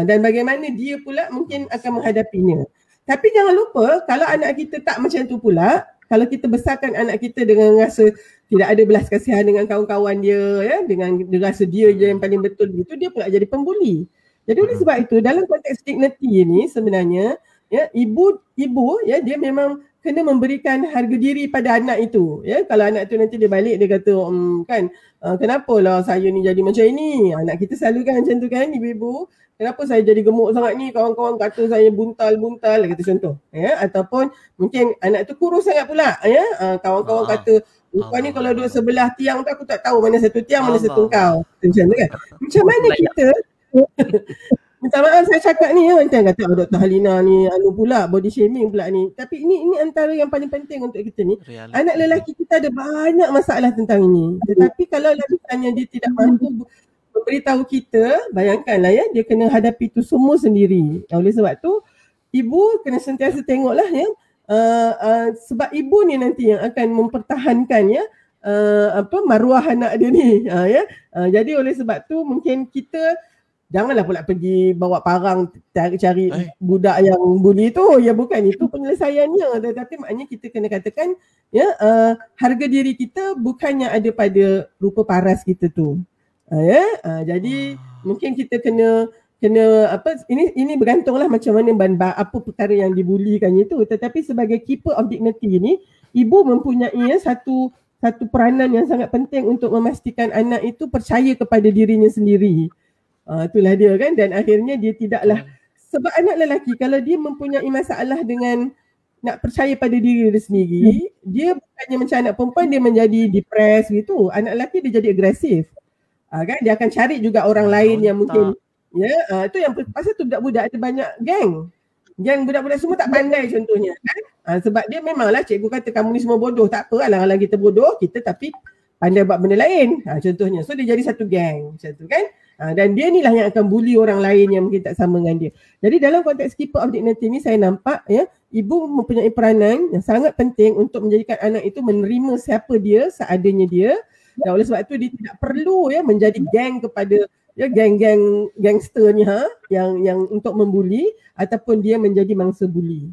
dan bagaimana dia pula mungkin akan menghadapinya. Tapi jangan lupa kalau anak kita tak macam tu pula, kalau kita besarkan anak kita dengan rasa tidak ada belas kasihan dengan kawan-kawan dia, dengan dia rasa dia je yang paling betul begitu, dia pula jadi pembuli. Jadi oleh sebab itu dalam konteks dignity ni sebenarnya ibu dia memang kena memberikan harga diri pada anak itu. Kalau anak tu nanti dia balik dia kata kenapalah saya ni jadi macam ini. Anak kita selalu kan macam tu kan ibu-ibu. Kenapa saya jadi gemuk sangat ni? Kawan-kawan kata saya buntal-buntal kata contoh. Ataupun mungkin anak tu kurus sangat pula. Kawan-kawan kata kau ni kalau duduk sebelah tiang tu aku tak tahu mana satu tiang mana satu kau. Macam tu kan. Macam mana kita minta maaf saya cakap ni macam kata Dr. Halina ni pula body shaming pula ni. Tapi ini antara yang paling penting untuk kita ni. Anak lelaki kita ada banyak masalah tentang ini. Tetapi kalau misalnya dia tidak mampu memberitahu kita, bayangkanlah dia kena hadapi itu semua sendiri. Oleh sebab tu ibu kena sentiasa tengoklah sebab ibu ni nanti yang akan mempertahankan maruah anak dia ni. Jadi oleh sebab tu mungkin kita janganlah pula pergi bawa parang cari budak yang bully tu. Bukan itu penyelesaiannya. Tetapi maknanya kita kena katakan harga diri kita bukannya ada pada rupa paras kita tu. Jadi mungkin kita kena ini bergantunglah macam mana apa perkara yang dibulikannya itu. Tetapi sebagai keeper of dignity ni, ibu mempunyai satu peranan yang sangat penting untuk memastikan anak itu percaya kepada dirinya sendiri. Itulah dia kan, dan akhirnya dia tidaklah, sebab anak lelaki kalau dia mempunyai masalah dengan nak percaya pada diri dia sendiri, dia bukannya macam anak perempuan dia menjadi depressed gitu. Anak lelaki dia jadi agresif. Kan dia akan cari juga orang lain yang mungkin itu yang pasal tu budak-budak ada banyak geng budak-budak semua tak pandai contohnya kan. Sebab dia memanglah cikgu kata kamu ni semua bodoh, tak apa, halang-halang kita bodoh kita, tapi pandai buat benda lain. Contohnya. So dia jadi satu geng macam tu kan. Dan dia ni lah yang akan bully orang lain yang mungkin tak sama dengan dia. Jadi dalam konteks keeper of dignity ni saya nampak ya, ibu mempunyai peranan yang sangat penting untuk menjadikan anak itu menerima siapa dia seadanya dia. Dan oleh sebab itu dia tidak perlu ya menjadi geng kepada ya geng-geng gangster ni yang untuk membuli ataupun dia menjadi mangsa buli.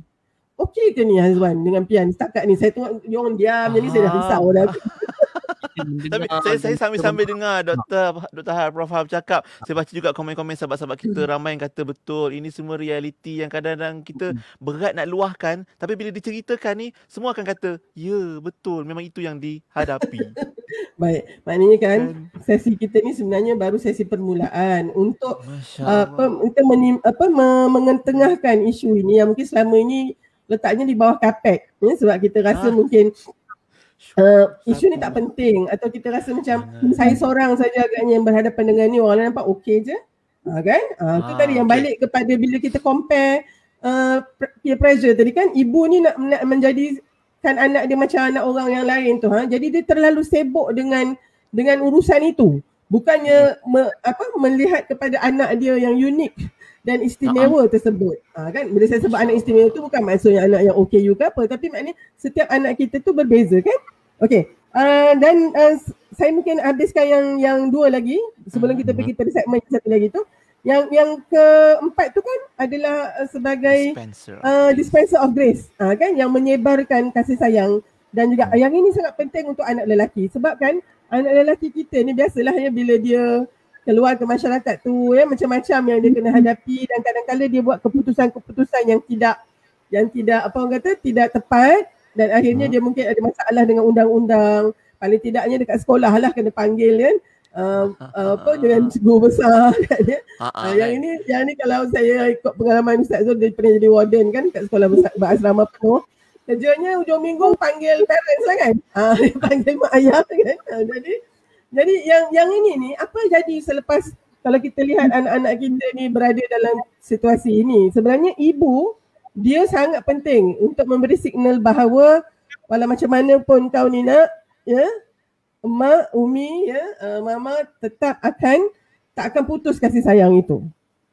Okey ke ni Hazwan dengan Pian? Setakat ni saya tengok dia orang diam jadi saya dah risau dah. Tapi saya sambil dengar Dr. Prof Har bercakap, saya baca juga komen-komen sahabat-sahabat kita ramai yang kata betul, ini semua realiti yang kadang-kadang kita berat nak luahkan, tapi bila diceritakan ni semua akan kata ya betul, memang itu yang dihadapi. Baik, maknanya kan sesi kita ni sebenarnya baru sesi permulaan untuk mengetengahkan isu ini yang mungkin selama ini letaknya di bawah kapet ya, sebab kita rasa mungkin isu ni tak penting atau kita rasa macam saya seorang saja agaknya yang berhadapan dengan ni, orang lain nampak okey je kan. Itu tadi yang balik kepada bila kita compare peer pressure tadi kan, ibu ni nak menjadikan anak dia macam anak orang yang lain tu jadi dia terlalu sibuk dengan urusan itu, bukannya melihat kepada anak dia yang unik dan istimewa tersebut. Kan bila saya sebut anak istimewa tu bukan maksudnya anak yang OKU ke apa, tapi maknanya setiap anak kita tu berbeza kan. Okey. Dan saya mungkin habiskan yang dua lagi sebelum kita pergi pada segmen satu lagi tu. Yang keempat tu kan adalah sebagai dispenser of grace kan, yang menyebarkan kasih sayang. Dan juga yang ini sangat penting untuk anak lelaki, sebab kan anak lelaki kita ni biasalah ya bila dia keluar ke masyarakat tu ya, macam-macam yang dia kena hadapi dan kadang-kadang dia buat keputusan-keputusan yang tidak apa orang kata tidak tepat, dan akhirnya dia mungkin ada masalah dengan undang-undang. Paling tidaknya dekat sekolah lah kena panggil kan dengan cikgu besar kan ya. Yang ni kalau saya ikut pengalaman Ustaz Zul, dia pernah jadi warden kan kat sekolah berasrama penuh. Kerjanya hujung minggu panggil parents lah kan. Dia panggil mak ayah kan. Jadi yang ini ni apa jadi selepas kalau kita lihat anak-anak kita ni berada dalam situasi ini, sebenarnya ibu dia sangat penting untuk memberi signal bahawa walau macam mana pun kau ni nak ya, mak, umi ya, mama tetap tak akan putus kasih sayang itu.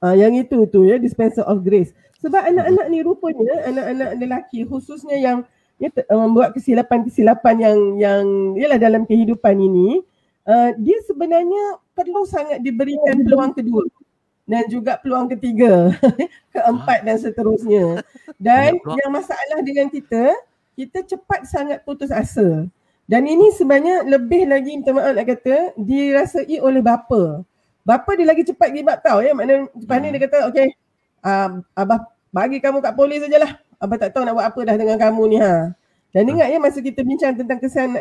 Yang itu tu ya, dispenser of grace. Sebab anak-anak ni rupanya anak-anak lelaki khususnya yang membuat kesilapan-kesilapan yang ialah dalam kehidupan ini, dia sebenarnya perlu sangat diberikan peluang kedua dan juga peluang ketiga, keempat dan seterusnya. Dan yang masalah dengan kita cepat sangat putus asa. Dan ini sebenarnya lebih lagi, minta maaf nak kata, dirasai oleh bapa. Bapa dia lagi cepat give up tau ya. Maknanya lepas ni dia kata okey, abah bagi kamu kat polis sajalah. Abah tak tahu nak buat apa dah dengan kamu ni Dan ingat ya masa kita bincang tentang kesan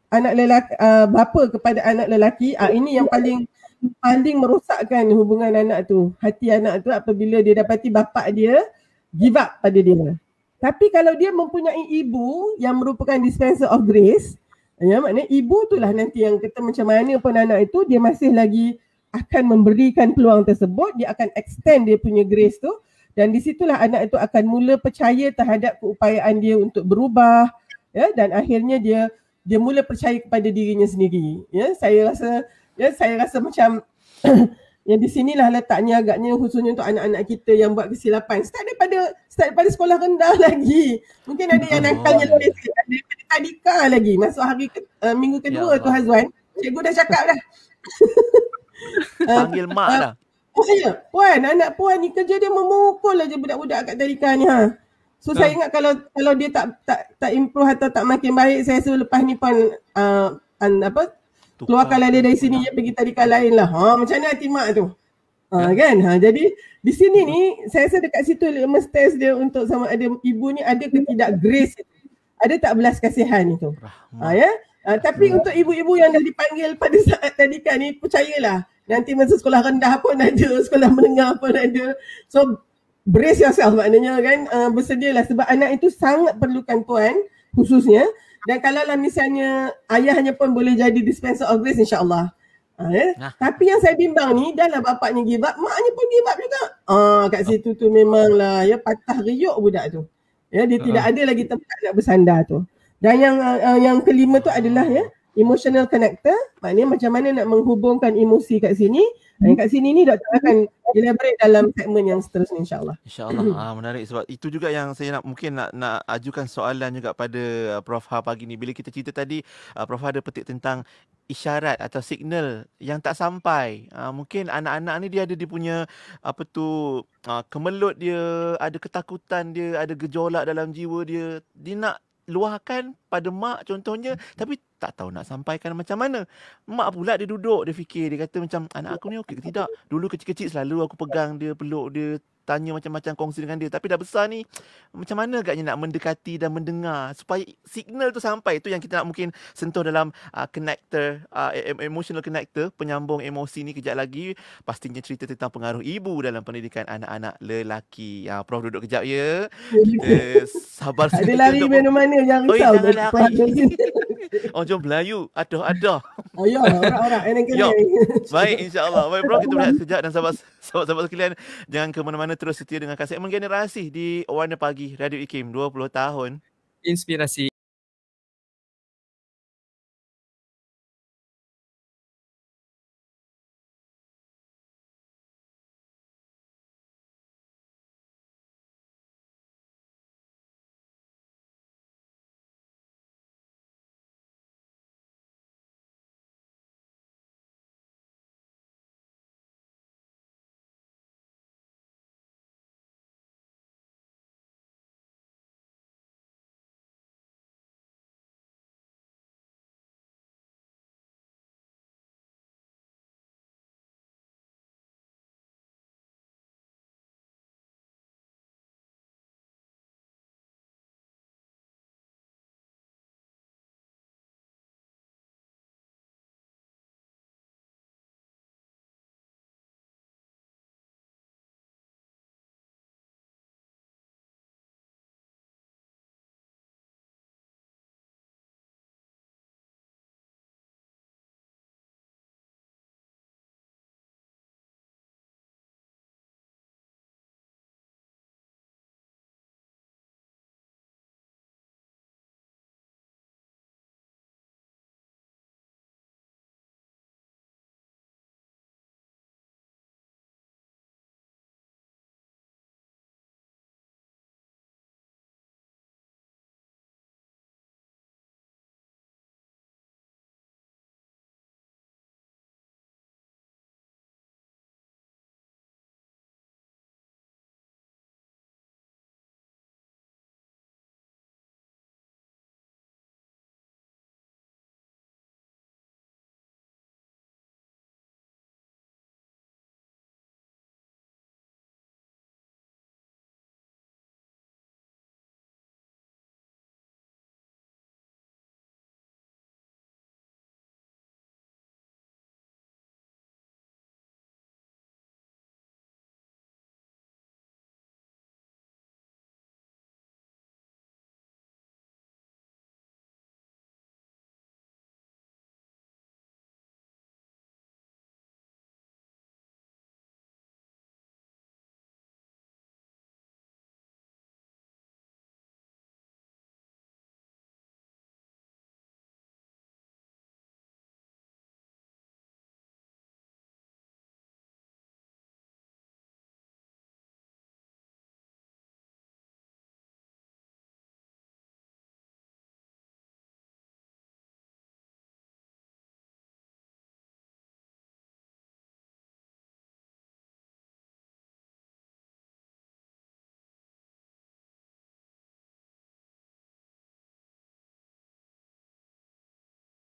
anak lelaki, bapa kepada anak lelaki, ini yang paling merosakkan hubungan anak tu, hati anak tu apabila dia dapati bapa dia give up pada dia. Tapi kalau dia mempunyai ibu yang merupakan dispenser of grace, ya maknanya ibu tu lah nanti yang kata macam mana pun anak itu dia masih lagi akan memberikan peluang tersebut, dia akan extend dia punya grace tu, dan di situlah anak itu akan mula percaya terhadap keupayaan dia untuk berubah ya, dan akhirnya dia mula percaya kepada dirinya sendiri. Ya, saya rasa macam yang di sinilah letaknya agaknya khususnya untuk anak-anak kita yang buat kesilapan. Start daripada sekolah rendah lagi. Mungkin ada yang nakalnya lebih sikit, ada tadika lagi. Masuk hari minggu kedua tu Hazwan, cikgu dah cakap dah. Panggil mak dah. Ya, Puan, anak Puan ni kerja dia memukul aja budak-budak kat tadika ni So saya ingat kalau dia tak improve atau tak makin baik, saya suruh lepas ni Puan keluarkanlah dia dari sini, dia pergi tadika lain lah. Macam mana hati mak tu? Kan? Jadi di sini ni saya rasa dekat situ litmus test dia untuk sama ada ibu ni ada ke tidak grace, ada tak belas kasihan itu. Tapi untuk ibu-ibu yang dah dipanggil pada saat tadika ni, percayalah nanti masa sekolah rendah pun ada, sekolah menengah pun ada. So brace yourself maknanya kan, bersedialah sebab anak itu sangat perlukan Puan khususnya. Dan kalaulah misalnya ayahnya pun boleh jadi dispenser of grace insya-Allah. Tapi yang saya bimbang ni, dah lah bapaknya give up, maknya pun give up juga. Kat situ tu memanglah ya patah riuk budak tu. Ya, dia tidak ada lagi tempat nak bersandar tu. Dan yang kelima tu adalah ya emotional connector, maknanya macam mana nak menghubungkan emosi kat sini. Dan kat sini ni doktor akan elaborate dalam segmen yang seterusnya insyaAllah. InsyaAllah. Menarik sebab itu juga yang saya mungkin nak ajukan soalan juga pada Prof Ha pagi ni. Bila kita cerita tadi, Prof Ha ada petik tentang isyarat atau signal yang tak sampai. Mungkin anak-anak ni dia ada dia punya kemelut dia, ada ketakutan dia, ada gejolak dalam jiwa dia. Dia nak luahkan pada mak contohnya, tapi tak tahu nak sampaikan macam mana. Mak pula dia duduk, dia fikir, dia kata macam anak aku ni okey ke tidak? Dulu kecil-kecil selalu aku pegang dia, peluk dia, tanya macam-macam, kongsi dengan dia. Tapi dah besar ni, macam mana agaknya nak mendekati dan mendengar supaya signal tu sampai. Itu yang kita nak mungkin sentuh dalam connector, emotional connector, penyambung emosi ni kejap lagi. Pastinya cerita tentang pengaruh ibu dalam pendidikan anak-anak lelaki. Prof duduk kejap ya. Kita sabar Ada lari mana-mana, jangan risau. Jom Melayu. Adah. Oh ya, orang-orang yang kena. Baik, insyaAllah. Baik bro, kita berehat sekejap dan sahabat-sahabat sekalian, jangan ke mana-mana, terus setia dengan segmen Generasi di Warna Pagi Radio IKIM 20 tahun. Inspirasi.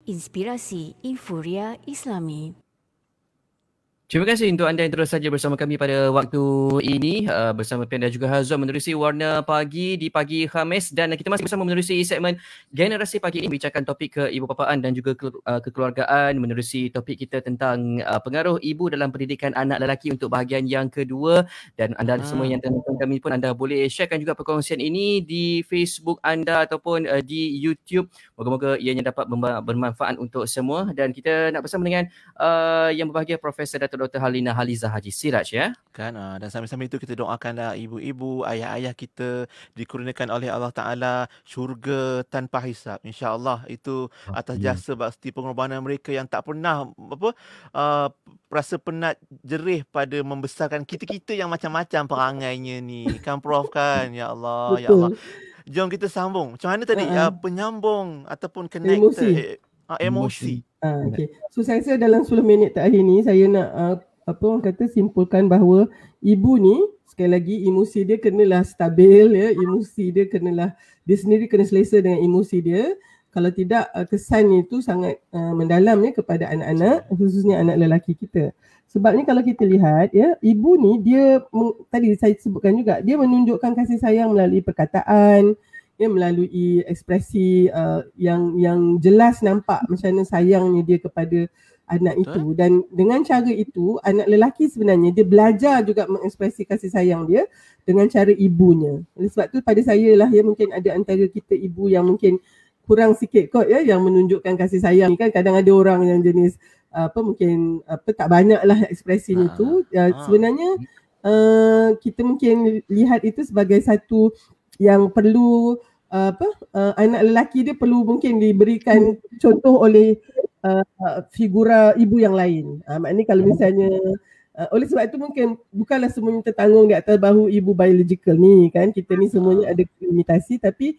Inspirasi Infuria Islami. Terima kasih untuk anda yang terus saja bersama kami pada waktu ini bersama Pian dan juga Hazwan menerusi Warna Pagi di pagi Khamis, dan kita masih bersama menerusi segmen Generasi Pagi ini, bincangkan topik keibu-bapaan dan juga kekeluargaan, menerusi topik kita tentang pengaruh ibu dalam pendidikan anak lelaki untuk bahagian yang kedua. Dan anda semua yang tonton kami pun, anda boleh sharekan juga perkongsian ini di Facebook anda ataupun di YouTube. Moga-moga ianya dapat bermanfaat untuk semua. Dan kita nak bersama dengan yang berbahagia Profesor Datuk Dr. Halina Haliza Haji Siraj ya. Kan, dan sambil-sambil itu kita doakanlah ibu-ibu, ayah-ayah kita dikurniakan oleh Allah Ta'ala syurga tanpa hisap. InsyaAllah itu atas jasa bakti pengorbanan mereka yang tak pernah rasa penat jerih pada membesarkan kita-kita yang macam-macam perangainya ni. Kan Prof kan? Ya Allah, ya Allah. Jom kita sambung. Macam mana tadi penyambung ataupun connected emosi. Okay. So saya rasa dalam 10 minit terakhir ni saya nak orang kata simpulkan bahawa ibu ni sekali lagi emosi dia kenalah stabil ya, emosi dia kenalah dia sendiri kena selesa dengan emosi dia. Kalau tidak kesannya itu sangat mendalam ya kepada anak-anak, khususnya anak lelaki kita. Sebabnya kalau kita lihat ya, ibu ni dia tadi saya sebutkan juga, dia menunjukkan kasih sayang melalui perkataan, ya, melalui ekspresi yang jelas nampak macam mana sayangnya dia kepada anak itu. Dan dengan cara itu anak lelaki sebenarnya dia belajar juga mengekspresi kasih sayang dia dengan cara ibunya. Oleh sebab tu pada saya lah ya, mungkin ada antara kita ibu yang mungkin kurang sikit kot ya yang menunjukkan kasih sayang. Kan kadang ada orang yang jenis mungkin tak banyak lah ekspresinya tu. Sebenarnya kita mungkin lihat itu sebagai satu yang perlu anak lelaki dia perlu mungkin diberikan contoh oleh figura ibu yang lain. Maknanya kalau misalnya oleh sebab itu mungkin bukanlah semuanya tertanggung di atas bahu ibu biological ni kan. Kita ni semuanya ada limitasi, tapi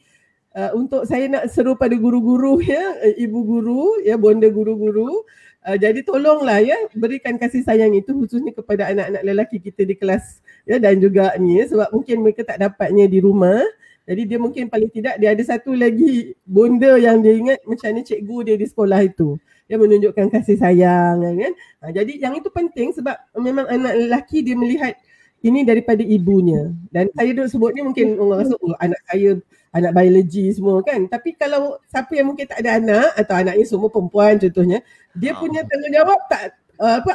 untuk saya nak seru pada guru-guru ya, ibu guru ya, bonda guru-guru, jadi tolonglah ya berikan kasih sayang itu khususnya kepada anak-anak lelaki kita di kelas ya, dan juga ni ya, sebab mungkin mereka tak dapatnya di rumah. Jadi dia mungkin paling tidak dia ada satu lagi bonda yang dia ingat macam mana cikgu dia di sekolah itu. Dia menunjukkan kasih sayang kan. Jadi yang itu penting sebab memang anak lelaki dia melihat ini daripada ibunya. Dan saya duk sebut ni mungkin orang rasa anak saya anak biologi semua kan. Tapi kalau siapa yang mungkin tak ada anak atau anaknya semua perempuan contohnya, dia punya tanggungjawab tak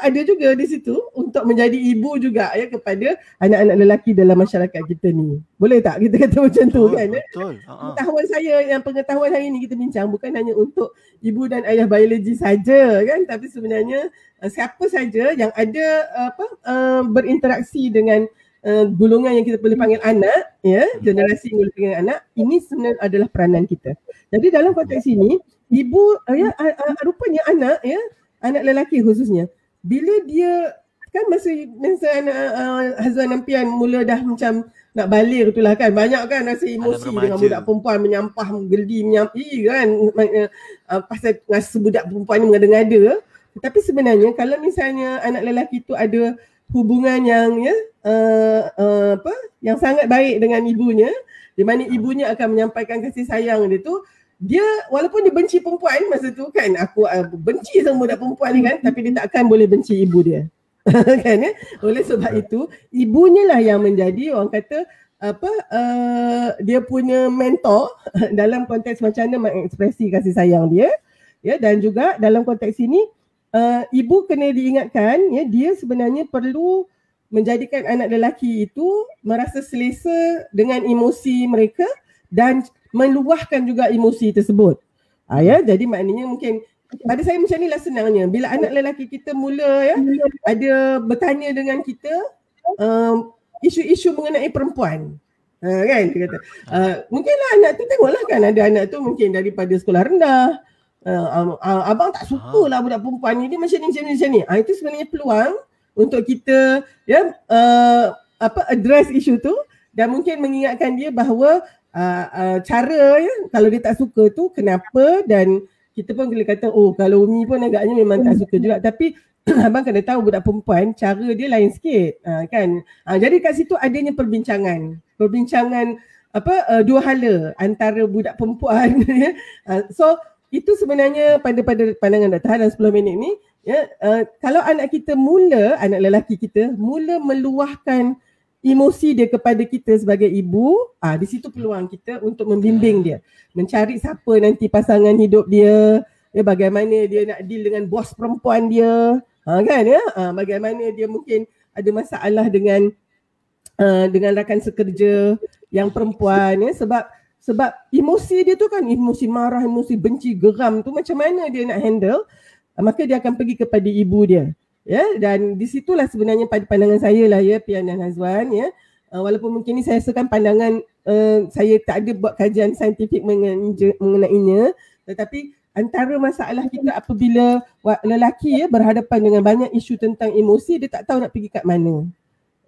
ada juga di situ untuk menjadi ibu juga ya kepada anak-anak lelaki dalam masyarakat kita ni. Boleh tak kita kata macam tu kan? Betul. Pengetahuan hari ni kita bincang bukan hanya untuk ibu dan ayah biologi saja kan, tapi sebenarnya siapa saja yang ada berinteraksi dengan golongan yang kita boleh panggil anak ya, generasi yang boleh panggil anak, ini sebenarnya adalah peranan kita. Jadi dalam konteks ini ibu rupanya anak ya, anak lelaki khususnya, bila dia kan masa anak Hazwan Nampian mula dah macam nak balik itulah kan, banyak kan rasa emosi dengan budak perempuan menyampah, geldi menyampi kan, pasal rasa budak perempuan ni mengada-ngada. Tetapi sebenarnya kalau misalnya anak lelaki tu ada hubungan yang ya yang sangat baik dengan ibunya, di mana ibunya akan menyampaikan kasih sayang dia tu, dia walaupun dia benci perempuan masa tu kan, aku benci sama budak perempuan ni kan, tapi dia tak akan boleh benci ibu dia. Kan ya? Oleh sebab itu ibunya lah yang menjadi orang kata dia punya mentor dalam konteks macam mana mengekspresi kasih sayang dia ya. Dan juga dalam konteks ini ibu kena diingatkan ya, dia sebenarnya perlu menjadikan anak lelaki itu merasa selesa dengan emosi mereka dan meluahkan juga emosi tersebut. Ya, jadi maknanya mungkin pada saya macam inilah senangnya. Bila anak lelaki kita mula ya ada bertanya dengan kita isu-isu mengenai perempuan. Kan dia kata. Mungkinlah anak tu tengoklah kan, ada anak tu mungkin daripada sekolah rendah. Abang tak sukalah budak perempuan ni, dia macam ni. Itu sebenarnya peluang untuk kita ya address isu tu dan mungkin mengingatkan dia bahawa cara ya kalau dia tak suka tu kenapa, dan kita pun boleh kata kalau Umi pun agaknya memang tak suka juga, tapi abang kena tahu budak perempuan cara dia lain sikit kan. Jadi kat situ adanya perbincangan dua hala antara budak perempuan so itu sebenarnya pada pandangan Dr. dalam 10 minit ni ya, kalau anak lelaki kita mula meluahkan emosi dia kepada kita sebagai ibu, di situ peluang kita untuk membimbing dia, mencari siapa nanti pasangan hidup dia, ya, bagaimana dia nak deal dengan bos perempuan dia, kan ya, bagaimana dia mungkin ada masalah dengan rakan sekerja yang perempuan ya, sebab emosi dia tu kan, emosi marah, emosi benci, geram tu macam mana dia nak handle, maka dia akan pergi kepada ibu dia. Ya, dan di situlah sebenarnya pada pandangan saya lah ya, Pian dan Hazwan ya. Walaupun mungkin ni saya rasakan pandangan saya tak ada buat kajian saintifik mengenainya, tetapi antara masalah kita apabila lelaki ya berhadapan dengan banyak isu tentang emosi, dia tak tahu nak pergi kat mana.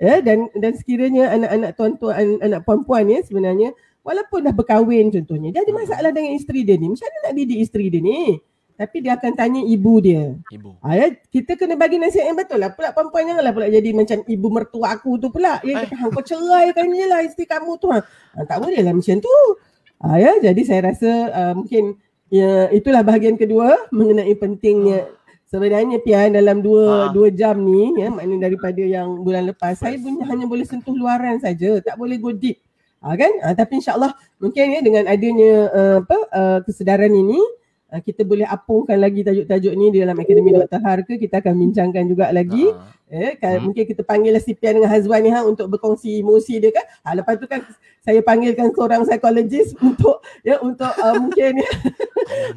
Ya, dan sekiranya anak-anak tuan-tuan, anak puan-puan ya sebenarnya walaupun dah berkahwin contohnya, dia ada masalah dengan isteri dia ni. Macam mana nak didik isteri dia ni? Tapi dia akan tanya ibu dia. Ya, kita kena bagi nasihat yang betul lah. Pula perempuan janganlah pula jadi macam ibu mertua aku tu pula. Ya, kata hang kau ceraikan je lah isteri kamu tu. Tak boleh lah macam tu. Ya, jadi saya rasa mungkin ya, itulah bahagian kedua mengenai pentingnya. Sebenarnya Pian dalam 2 jam ni ya, maknanya daripada yang bulan lepas saya hanya boleh sentuh luaran saja, tak boleh go deep. Kan? Tapi insya-Allah mungkin ya dengan adanya kesedaran ini kita boleh apungkan lagi tajuk-tajuk ni di dalam Akademi Dr. Harka. Kita akan bincangkan juga lagi. Mungkin kita panggil si Pian dengan Hazwan ni untuk berkongsi emosi dia kan. Lepas tu kan saya panggilkan seorang psikologis untuk mungkin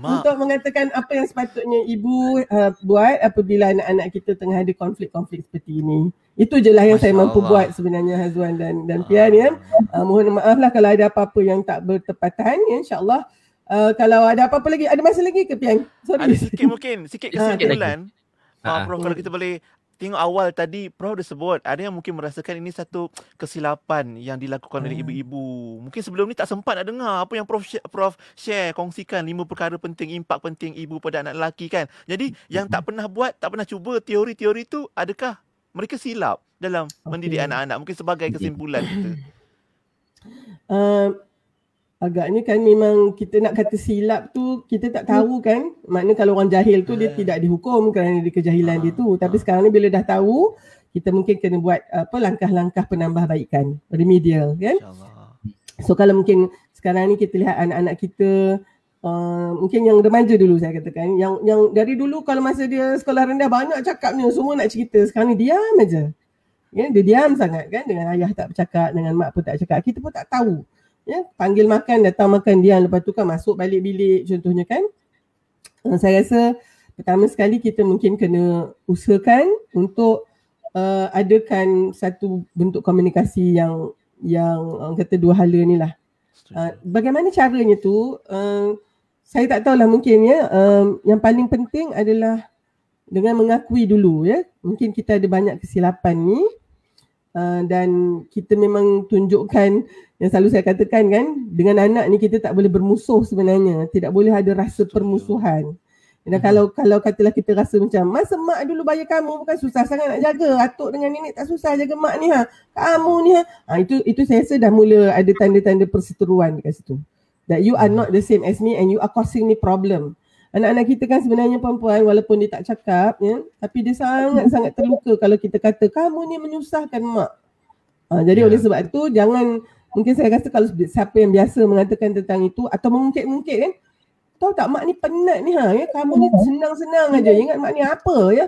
untuk mengatakan apa yang sepatutnya ibu buat apabila anak-anak kita tengah ada konflik-konflik seperti ini. Itu je lah yang saya mampu buat sebenarnya Hazwan dan Pian ya. Mohon maaf lah kalau ada apa-apa yang tak bertepatan ya, insya-Allah. Kalau ada apa-apa lagi, ada masa lagi ke Pian? Sorry. Ada sikit kesimpulan. Prof, kalau kita boleh tengok awal tadi, Prof dah sebut ada yang mungkin merasakan ini satu kesilapan yang dilakukan oleh ibu-ibu. Mungkin sebelum ni tak sempat nak dengar apa yang Prof share, kongsikan 5 perkara penting, impak penting ibu pada anak lelaki kan. Jadi yang tak pernah buat, tak pernah cuba teori-teori tu, adakah mereka silap dalam mendidik anak-anak? Mungkin sebagai kesimpulan kita. Agaknya kan memang kita nak kata silap tu kita tak tahu kan. Maknanya kalau orang jahil tu dia tidak dihukum kerana dia kejahilan dia tu. Tapi sekarang ni bila dah tahu, kita mungkin kena buat langkah-langkah penambahbaikan, remedial kan. So kalau mungkin sekarang ni kita lihat anak-anak kita mungkin yang remaja dulu saya katakan, yang dari dulu kalau masa dia sekolah rendah banyak cakapnya, semua nak cerita, sekarang ni diam aja. Ya, dia diam sangat kan, dengan ayah tak bercakap, dengan mak pun tak cakap, kita pun tak tahu. Ya, panggil makan, datang makan, diam, lepas tu kan masuk balik bilik contohnya kan. Saya rasa pertama sekali kita mungkin kena usahakan untuk adakan satu bentuk komunikasi yang kata dua hala ni lah. Bagaimana caranya tu, saya tak tahulah mungkin ya, yang paling penting adalah dengan mengakui dulu ya. Mungkin kita ada banyak kesilapan ni dan kita memang tunjukkan yang selalu saya katakan kan, dengan anak ni kita tak boleh bermusuh sebenarnya, tidak boleh ada rasa permusuhan. Dan kalau katalah kita rasa macam masa mak dulu bayar kamu bukan susah sangat nak jaga, atuk dengan nenek tak susah jaga mak ni kamu ni itu saya rasa dah mula ada tanda-tanda perseteruan dekat situ. That you are not the same as me and you are causing me problem. Anak-anak kita kan sebenarnya perempuan walaupun dia tak cakap ya, tapi dia sangat-sangat terluka kalau kita kata kamu ni menyusahkan mak. Jadi oleh sebab itu jangan, mungkin saya rasa kalau siapa yang biasa mengatakan tentang itu atau mengungkit-ungkit kan, tahu tak mak ni penat ni ya, kamu ni senang-senang aja, ingat mak ni apa ya.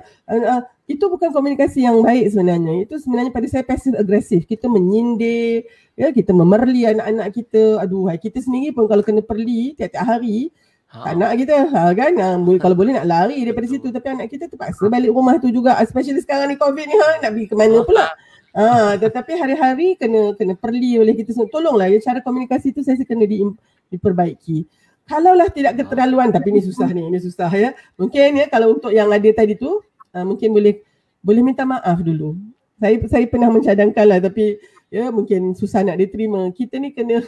Itu bukan komunikasi yang baik sebenarnya. Itu sebenarnya pada saya passive agresif. Kita menyindir ya, kita memerli anak-anak kita. Aduh, kita sendiri pun kalau kena perli tiap-tiap hari tak nak kita kan, kalau boleh nak lari daripada situ, tapi anak kita terpaksa balik rumah tu juga, especially sekarang ni COVID ni nak pergi ke mana pula. Tetapi hari-hari kena perli oleh kita semua. Tolonglah ya, cara komunikasi tu saya rasa kena diperbaiki. Kalaulah tidak keterlaluan, tapi ini susah ya. Mungkin ya kalau untuk yang ada tadi tu mungkin boleh minta maaf dulu. Saya pernah mencadangkan lah, tapi ya mungkin susah nak diterima. Kita ni kena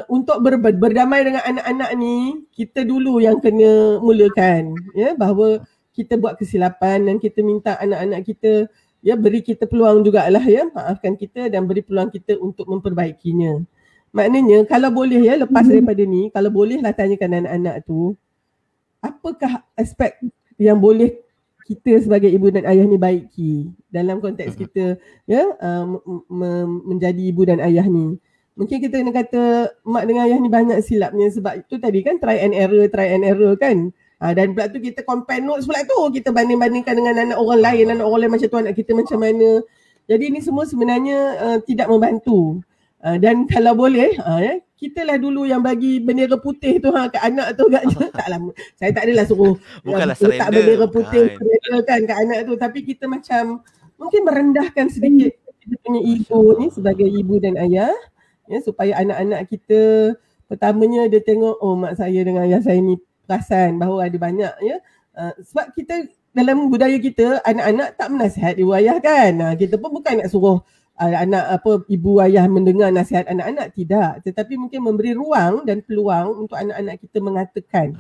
untuk berdamai dengan anak-anak ni, kita dulu yang kena mulakan ya, bahawa kita buat kesilapan dan kita minta anak-anak kita ya beri kita peluang jugalah ya, maafkan kita dan beri peluang kita untuk memperbaikinya. Maknanya kalau boleh ya, lepas daripada ni, kalau bolehlah tanyakan anak-anak tu, apakah aspek yang boleh kita sebagai ibu dan ayah ni baiki dalam konteks kita ya menjadi ibu dan ayah ni. Mungkin kita kena kata mak dengan ayah ni banyak silapnya, sebab itu tadi kan try and error kan. Dan pula tu kita compare notes pula tu, kita banding-bandingkan dengan anak orang lain macam tu anak kita macam mana. Jadi ini semua sebenarnya tidak membantu. Dan kalau boleh kitalah dulu yang bagi bendera putih tu kat anak tu agaknya. Taklah, saya tak adalah suruh Bukanlah letak surrender. bendera putih Bukan. kan kat anak tu, tapi kita macam mungkin merendahkan sedikit kita punya ego ni sebagai ibu dan ayah, ya, supaya anak-anak kita pertamanya dia tengok, oh mak saya dengan ayah saya ni perasan bahawa ada banyak, ya. Sebab kita dalam budaya kita anak-anak tak menasihat ibu ayah kan. Kita pun bukan nak suruh anak ibu ayah mendengar nasihat anak-anak, tidak, tetapi mungkin memberi ruang dan peluang untuk anak-anak kita mengatakan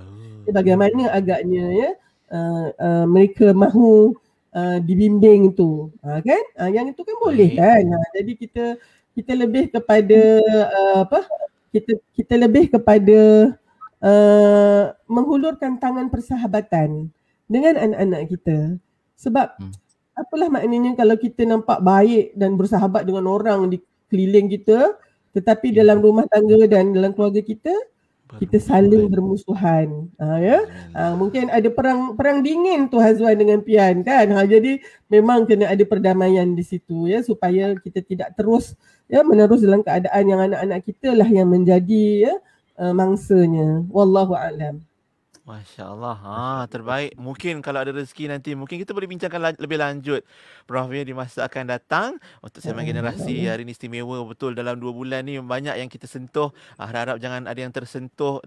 bagaimana agaknya, ya, mereka mahu dibimbing tu, kan? Yang itu kan boleh kan. Jadi kita lebih kepada kita lebih kepada menghulurkan tangan persahabatan dengan anak-anak kita. Sebab apalah maknanya kalau kita nampak baik dan bersahabat dengan orang di keliling kita, tetapi dalam rumah tangga dan dalam keluarga kita saling bermusuhan. Ya. Mungkin ada perang dingin tu Hazwan dengan Pian kan. Jadi memang kena ada perdamaian di situ, ya, supaya kita tidak terus, ya, menerus dalam keadaan yang anak-anak kita lah yang menjadi, ya, mangsanya. Wallahu a'lam. Masya Allah, terbaik. Mungkin kalau ada rezeki nanti, mungkin kita boleh bincangkan lebih lanjut, Prof, ya, di masa akan datang. Untuk segmen generasi hari ini istimewa betul. Dalam 2 bulan ni banyak yang kita sentuh. Harap-harap jangan ada yang tersentuh,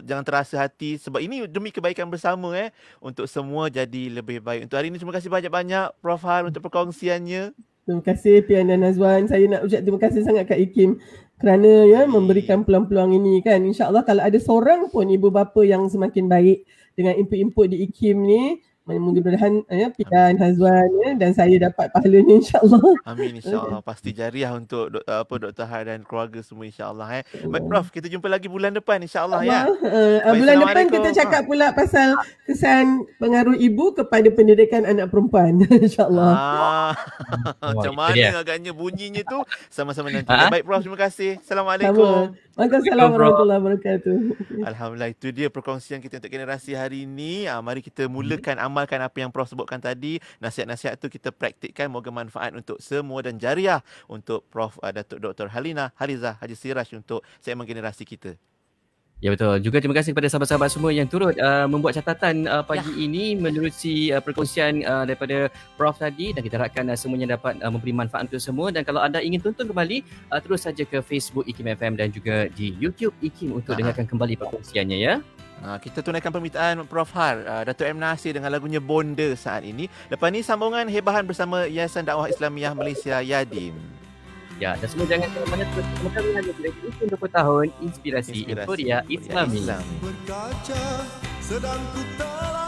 jangan terasa hati. Sebab ini demi kebaikan bersama, untuk semua jadi lebih baik. Untuk hari ini terima kasih banyak-banyak Prof Har untuk perkongsiannya. Terima kasih Pian dan Azwan. Saya nak ucap terima kasih sangat Kak Ikim kerana, ya, memberikan peluang-peluang ini kan. InsyaAllah kalau ada seorang pun ibu bapa yang semakin baik dengan input-input di Ikim ni, mudah-mudahan, ya, Pian, Hazwan, ya, dan saya dapat pahalanya insyaAllah. Amin, insyaAllah. Pasti jariah untuk Dr. Har dan keluarga semua, insyaAllah. Baik Prof, kita jumpa lagi bulan depan insyaAllah, ya. Bulan depan kita cakap pula pasal kesan pengaruh ibu kepada pendidikan anak perempuan. InsyaAllah. Macam mana agaknya bunyinya tu, sama-sama nanti. Baik Prof, terima kasih. Assalamualaikum. Waalaikumsalam warahmatullahi wabarakatuh. Alhamdulillah, itu dia perkongsian kita untuk generasi hari ini. Mari kita mulakan amalkan apa yang Prof sebutkan tadi. Nasihat-nasihat tu kita praktikkan, moga manfaat untuk semua dan jariah untuk Prof Datuk Dr. Halina Halizah Haji Siraj untuk segmen generasi kita. Ya, betul. Juga terima kasih kepada sahabat-sahabat semua yang turut membuat catatan pagi ini menerusi perkongsian daripada Prof tadi, dan kita harapkan semuanya dapat memberi manfaat untuk semua. Dan kalau anda ingin tonton kembali, terus saja ke Facebook IKIM FM dan juga di YouTube IKIM untuk dengarkan kembali perkongsiannya, ya. Kita tunaikan permintaan Prof Har, Datuk M. Nasir dengan lagunya Bonda saat ini. Lepas ni sambungan hebahan bersama Yayasan Dakwah Islamiah Malaysia Yadim. Ya, dan semua jangan ke mana-mana, terus bersama kami hanya di Radio 20 tahun Inspirasi Inforia Islami. Berkaca sedang ku telah